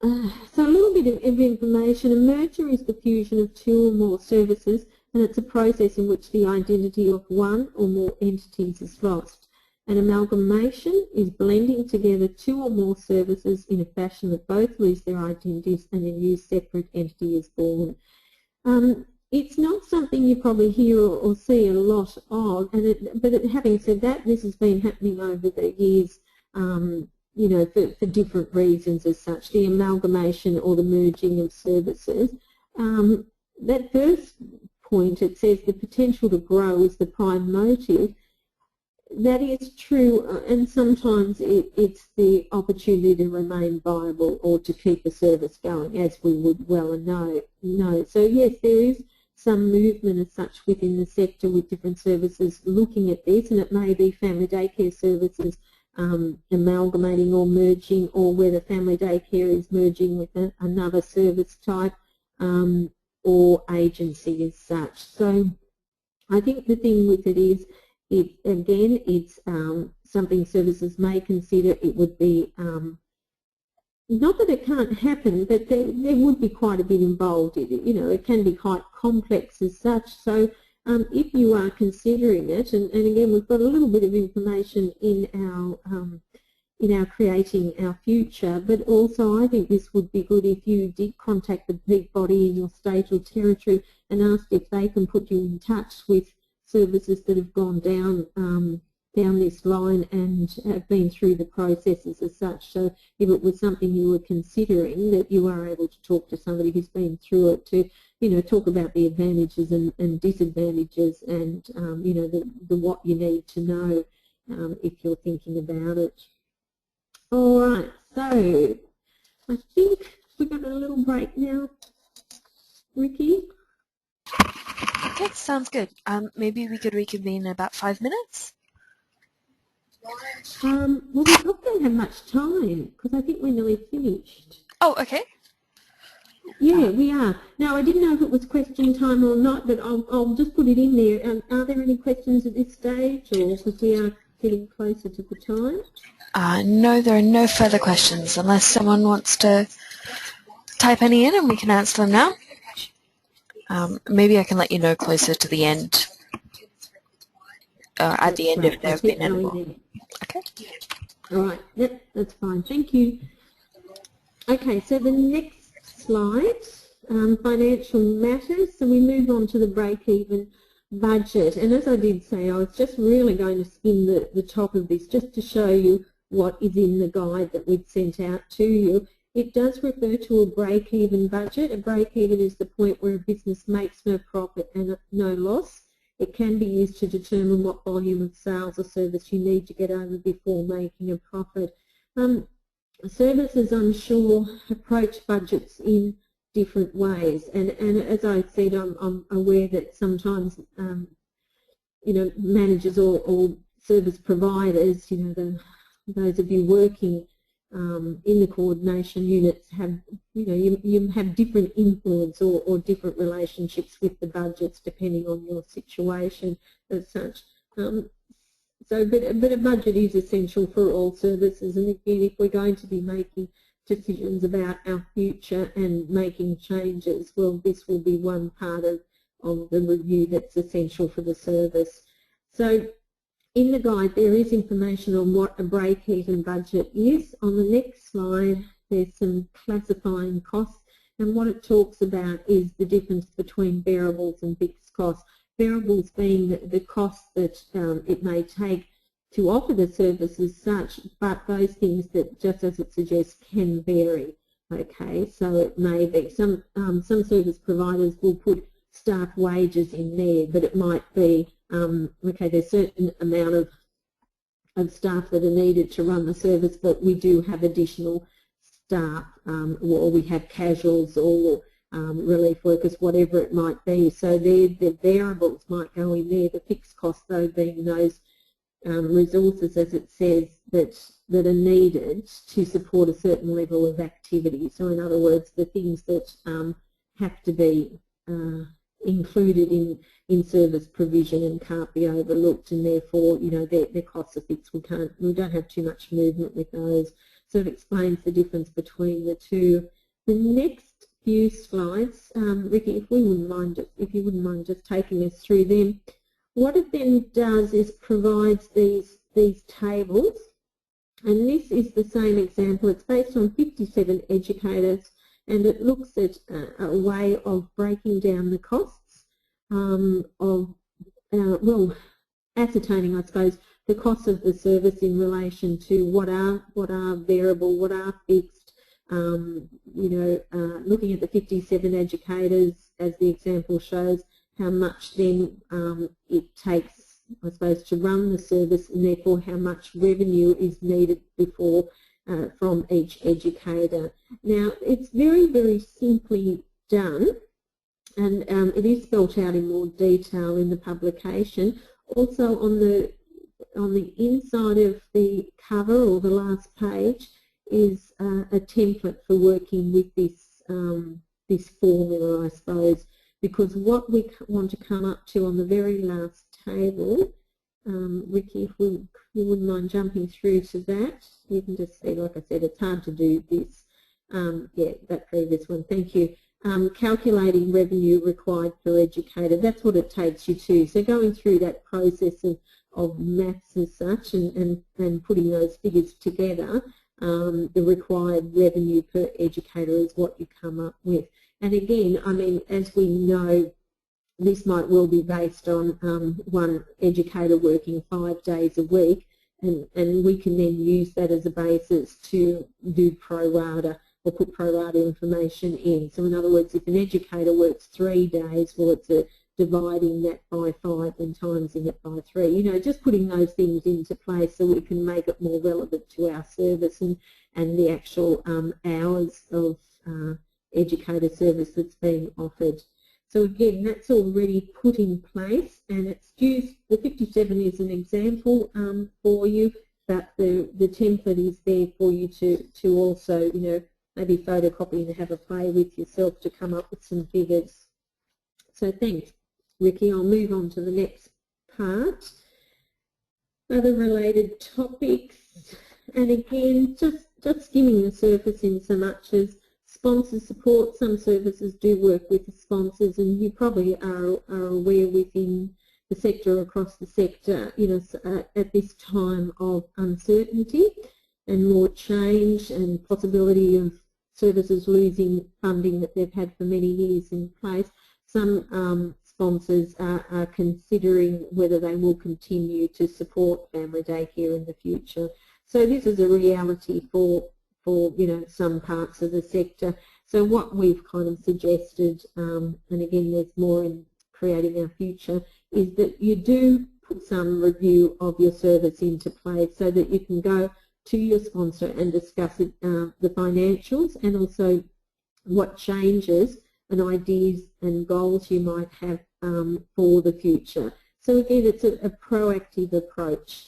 a little bit of information. A merger is the fusion of two or more services, and it's a process in which the identity of one or more entities is lost. An amalgamation is blending together two or more services in a fashion that both lose their identities and a new separate entity is born. It's not something you probably hear or see a lot of, but having said that, this has been happening over the years, you know, for different reasons as such, the amalgamation or the merging of services. That first point, it says the potential to grow is the prime motive. That is true, and sometimes it's the opportunity to remain viable or to keep a service going, as we would well know. So yes, there is some movement as such within the sector with different services looking at this, and it may be family daycare services amalgamating or merging, or whether family daycare is merging with another service type or agency as such. So I think the thing with it is, it's something services may consider. It would be, not that it can't happen, but there would be quite a bit involved. It can be quite complex as such. So if you are considering it, and again, we've got a little bit of information in our Creating Our Future, but also I think this would be good if you did contact the peak body in your state or territory and asked if they can put you in touch with services that have gone down this line and have been through the processes as such. So if it was something you were considering, that you are able to talk to somebody who's been through it to, talk about the advantages and disadvantages and, the what you need to know if you're thinking about it. All right, so I think we've got a little break now, Ricky. Okay, sounds good. Maybe we could reconvene in about 5 minutes? Well, we probably don't have much time because I think we're nearly finished. Oh, okay. Yeah, we are. Now, I didn't know if it was question time or not, but I'll just put it in there. Are there any questions at this stage, or because we are getting closer to the time? No, there are no further questions unless someone wants to type any in and we can answer them now. Maybe I can let you know closer to the end. At the end if there have been any more. Okay. All right. Yep, that's fine. Thank you. Okay, so the next slide, financial matters. So we move on to the break-even budget. And as I did say, I was just really going to skim the top of this just to show you what is in the guide that we've sent out to you. It does refer to a break-even budget. A break-even is the point where a business makes no profit and no loss. It can be used to determine what volume of sales or service you need to get over before making a profit. Services, I'm sure, approach budgets in different ways, and as I said, I'm aware that sometimes managers or service providers, those of you working in the coordination units have, you have different influence or different relationships with the budgets depending on your situation as such. But a budget is essential for all services, and again, if we're going to be making decisions about our future and making changes, well, this will be one part of the review that's essential for the service. So in the guide, there is information on what a break-even budget is. On the next slide, there's some classifying costs, and what it talks about is the difference between variables and fixed costs. Variables being the cost that it may take to offer the service as such, but those things that, just as it suggests, can vary. Okay, so it may be some service providers will put staff wages in there, but it might be okay, there's a certain amount of staff that are needed to run the service, but we do have additional staff, or we have casuals or relief workers, whatever it might be. So the variables might go in there, the fixed costs though being those resources, as it says, that are needed to support a certain level of activity. So in other words, the things that have to be included in service provision and can't be overlooked, and therefore, their costs are fixed. We don't have too much movement with those. So it explains the difference between the two. The next few slides, Ricky, if you wouldn't mind just taking us through them. What it then does is provides these tables, and this is the same example. It's based on 57 educators, and it looks at a way of breaking down the costs ascertaining, I suppose, the costs of the service in relation to what are variable, what are fixed. Looking at the 57 educators, as the example shows, much then it takes, I suppose, to run the service, and therefore how much revenue is needed before from each educator. Now, it's very, very simply done, and it is spelt out in more detail in the publication. Also on the inside of the cover or the last page is a template for working with this this formula, I suppose, because what we want to come up to on the very last table, Ricky, if you wouldn't mind jumping through to that, you can just see, like I said, it's hard to do this. Yeah, that previous one, thank you. Calculating revenue required per educator, that's what it takes you to. So going through that process of maths as such and putting those figures together, the required revenue per educator is what you come up with. And again, I mean, as we know, this might well be based on one educator working 5 days a week, and we can then use that as a basis to do pro rata or put pro rata information in. So in other words, if an educator works 3 days, well, it's dividing that by 5 and timesing it by 3. You know, just putting those things into place so we can make it more relevant to our service and the actual hours of educator service that's being offered. So again, that's already put in place, and it's used, the 57 is an example for you, but the template is there for you to also, you know, maybe photocopy and have a play with yourself to come up with some figures. So thanks, Ricky. I'll move on to the next part. Other related topics, and again, just skimming the surface in so much as sponsor support. Some services do work with the sponsors, and you probably are aware within the sector, across the sector, you know, at this time of uncertainty and more change and possibility of services losing funding that they've had for many years in place, some sponsors are considering whether they will continue to support family daycare in the future. So this is a reality for you know, some parts of the sector. So what we've kind of suggested, and again there's more in Creating Our Future, is that you do put some review of your service into place so that you can go to your sponsor and discuss it, the financials, and also what changes and ideas and goals you might have for the future. So again, it's a proactive approach.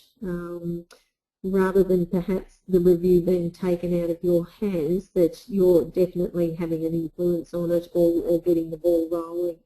Rather than perhaps the review being taken out of your hands, that you're definitely having an influence on it or getting the ball rolling.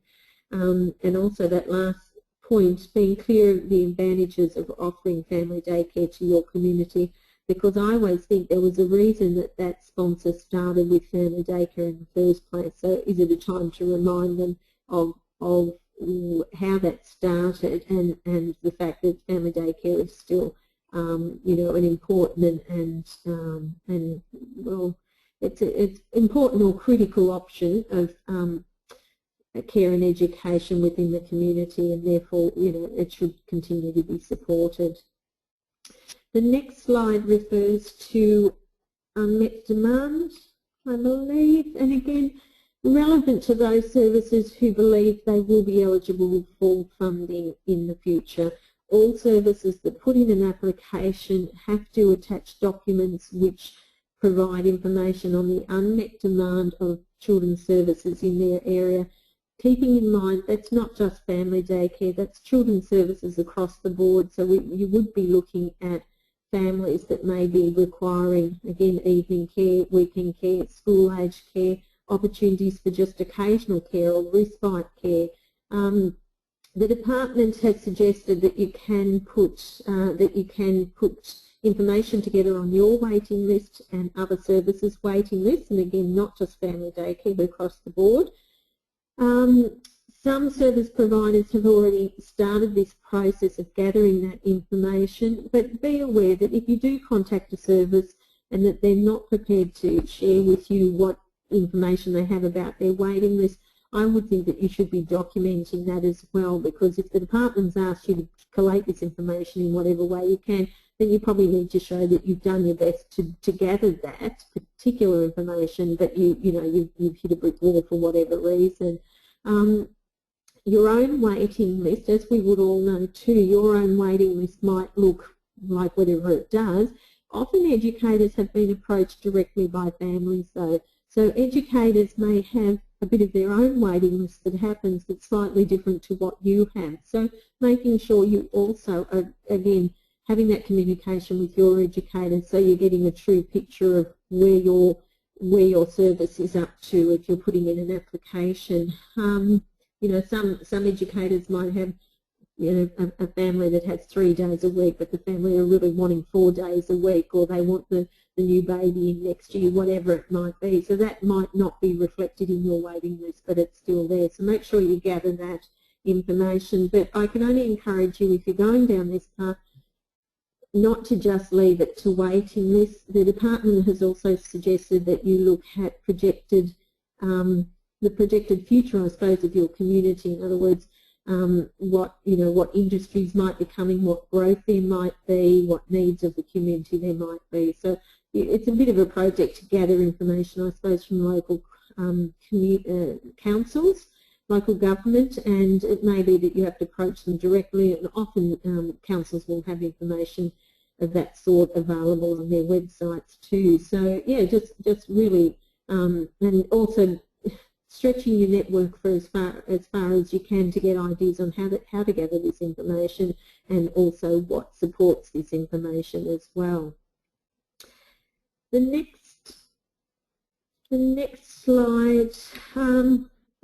And also that last point, being clear of the advantages of offering family daycare to your community, because I always think there was a reason that that sponsor started with family daycare in the first place. So is it a time to remind them of how that started and the fact that family daycare is still you know, an important and well, it's important or critical option of care and education within the community, and therefore, you know, it should continue to be supported. The next slide refers to unmet demand, I believe, and again, relevant to those services who believe they will be eligible for funding in the future. All services that put in an application have to attach documents which provide information on the unmet demand of children's services in their area, keeping in mind that's not just family daycare, that's children's services across the board. So you would be looking at families that may be requiring, again, evening care, weekend care, school-age care, opportunities for just occasional care or respite care. The department has suggested that you can put information together on your waiting list and other services waiting lists, and again, not just family daycare, but across the board. Some service providers have already started this process of gathering that information, but be aware that if you do contact a service and that they're not prepared to share with you what information they have about their waiting list, I would think that you should be documenting that as well, because if the department's asked you to collate this information in whatever way you can, then you probably need to show that you've done your best to gather that particular information, but you've hit a brick wall for whatever reason. your own waiting list, as we would all know too, your own waiting list might look like whatever it does. Often educators have been approached directly by families though. So educators may have a bit of their own waiting list that happens that's slightly different to what you have. So making sure you also are, again, having that communication with your educators so you're getting a true picture of where your service is up to if you're putting in an application. You know, some educators might have, you know, a family that has 3 days a week, but the family are really wanting 4 days a week, or they want the new baby in next year, whatever it might be. So that might not be reflected in your waiting list, but it's still there. So make sure you gather that information. But I can only encourage you, if you're going down this path, not to just leave it to waiting lists. The department has also suggested that you look at projected, the projected future, I suppose, of your community. In other words, what industries might be coming, what growth there might be, what needs of the community there might be. So it's a bit of a project to gather information, I suppose, from local councils, local government, and it may be that you have to approach them directly, and often councils will have information of that sort available on their websites too. So yeah, just really, and also stretching your network for as far as you can to get ideas on how to gather this information, and also what supports this information as well. The next slide.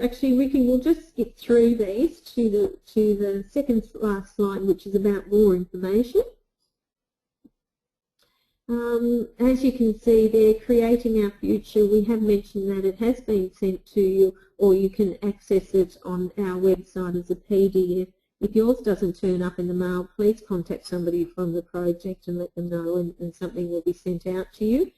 Actually, Ricky, we'll just skip through these to the second last slide, which is about more information. As you can see there, Creating Our Future, we have mentioned that it has been sent to you, or you can access it on our website as a PDF. If yours doesn't turn up in the mail, please contact somebody from the project and let them know, and something will be sent out to you.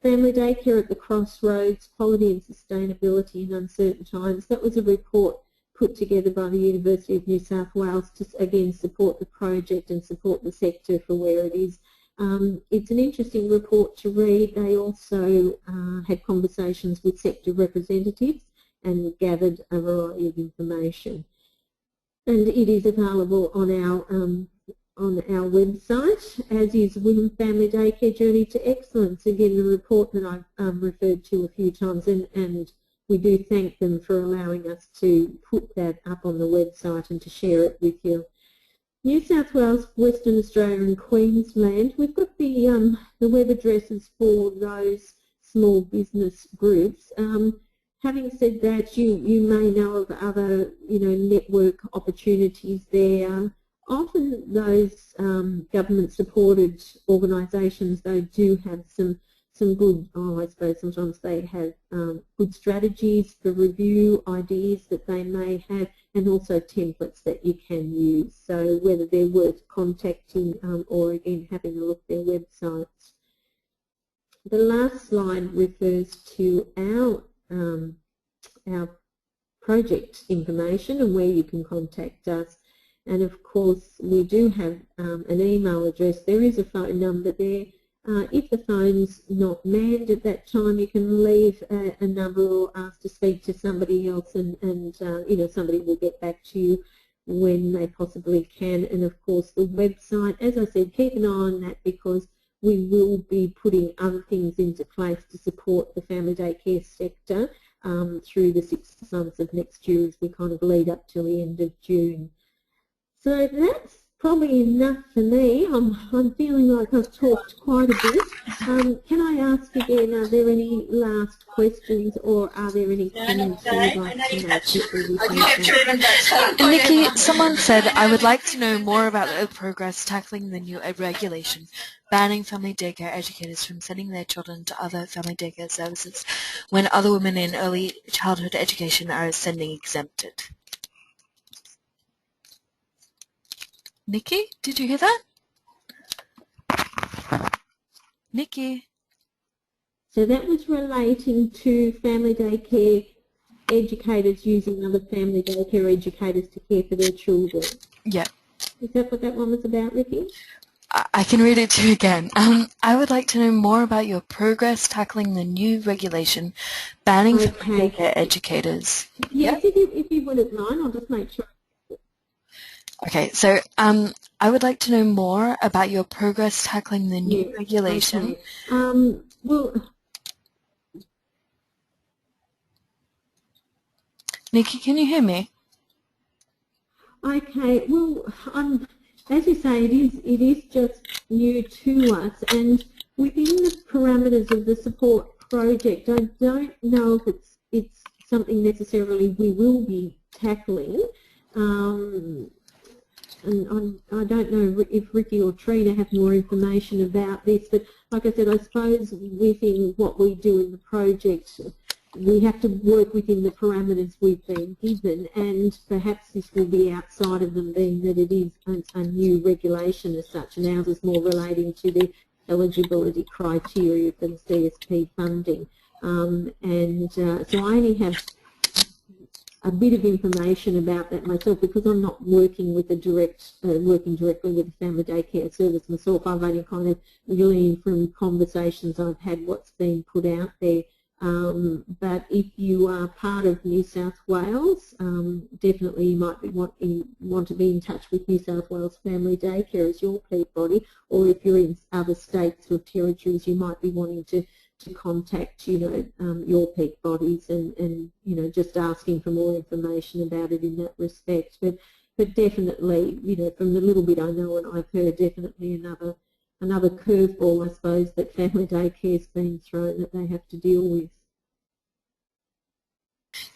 Family Daycare at the Crossroads, Quality and Sustainability in Uncertain Times. That was a report put together by the University of New South Wales to, again, support the project and support the sector for where it is. It's an interesting report to read. They also had conversations with sector representatives and gathered a variety of information. And it is available on our website, as is Women Family Daycare Journey to Excellence. Again, the report that I've referred to a few times, and we do thank them for allowing us to put that up on the website and to share it with you. New South Wales, Western Australia and Queensland, we've got the web addresses for those small business groups. Having said that, you may know of other network opportunities there. Often those government-supported organisations, though, do have some good, I suppose sometimes they have good strategies for review, ideas that they may have, and also templates that you can use. So whether they're worth contacting or, again, having a look at their websites. The last slide refers to our project information and where you can contact us. And of course, we do have an email address. There is a phone number there. If the phone's not manned at that time, you can leave a number or ask to speak to somebody else, and somebody will get back to you when they possibly can. And of course, the website, as I said, keep an eye on that, because we will be putting other things into place to support the family daycare sector through the 6 months of next year as we kind of lead up till the end of June. So that's probably enough for me. I'm feeling like I've talked quite a bit. Can I ask again, are there any last questions, or are there any comments that you'd like to make? Nikki, someone said, I would like to know more about the progress tackling the new regulation banning family daycare educators from sending their children to other family daycare services when other women in early childhood education are sending exempted. Nikki, did you hear that? Nikki? So that was relating to family daycare educators using other family daycare educators to care for their children. Yeah. Is that what that one was about, Ricky? I can read it to you again. I would like to know more about your progress tackling the new regulation banning family daycare educators. Yes, if you wouldn't mind, I'll just make sure. Okay, so I would like to know more about your progress tackling the new regulation. Okay. Well, Nikki, can you hear me? okay. Well, as you say, it is just new to us, and within the parameters of the support project, I don't know if it's something necessarily we will be tackling. And I don't know if Ricky or Trina have more information about this, but like I said, I suppose within what we do in the project, we have to work within the parameters we've been given, and perhaps this will be outside of them, being that it is a new regulation as such, and ours is more relating to the eligibility criteria for the CSP funding. So I only have a bit of information about that myself because I'm not working with working directly with the family daycare service myself. I've only kind of gleaned from conversations I've had what's been put out there. But if you are part of New South Wales, definitely you might want to be in touch with New South Wales Family Daycare as your peak body, or if you're in other states or territories, you might be wanting to contact, your peak bodies and just asking for more information about it in that respect. But definitely, from the little bit I know and I've heard, definitely another curveball, I suppose, that family daycare's been thrown that they have to deal with.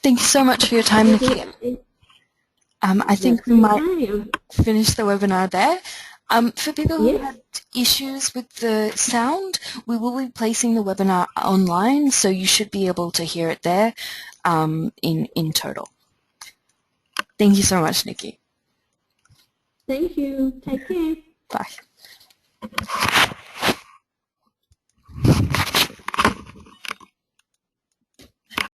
Thank you so much for your time, Nikki. I think we might finish the webinar there. For people who had issues with the sound, we will be placing the webinar online, so you should be able to hear it there in total. Thank you so much, Nikki. Thank you. Take care. Bye.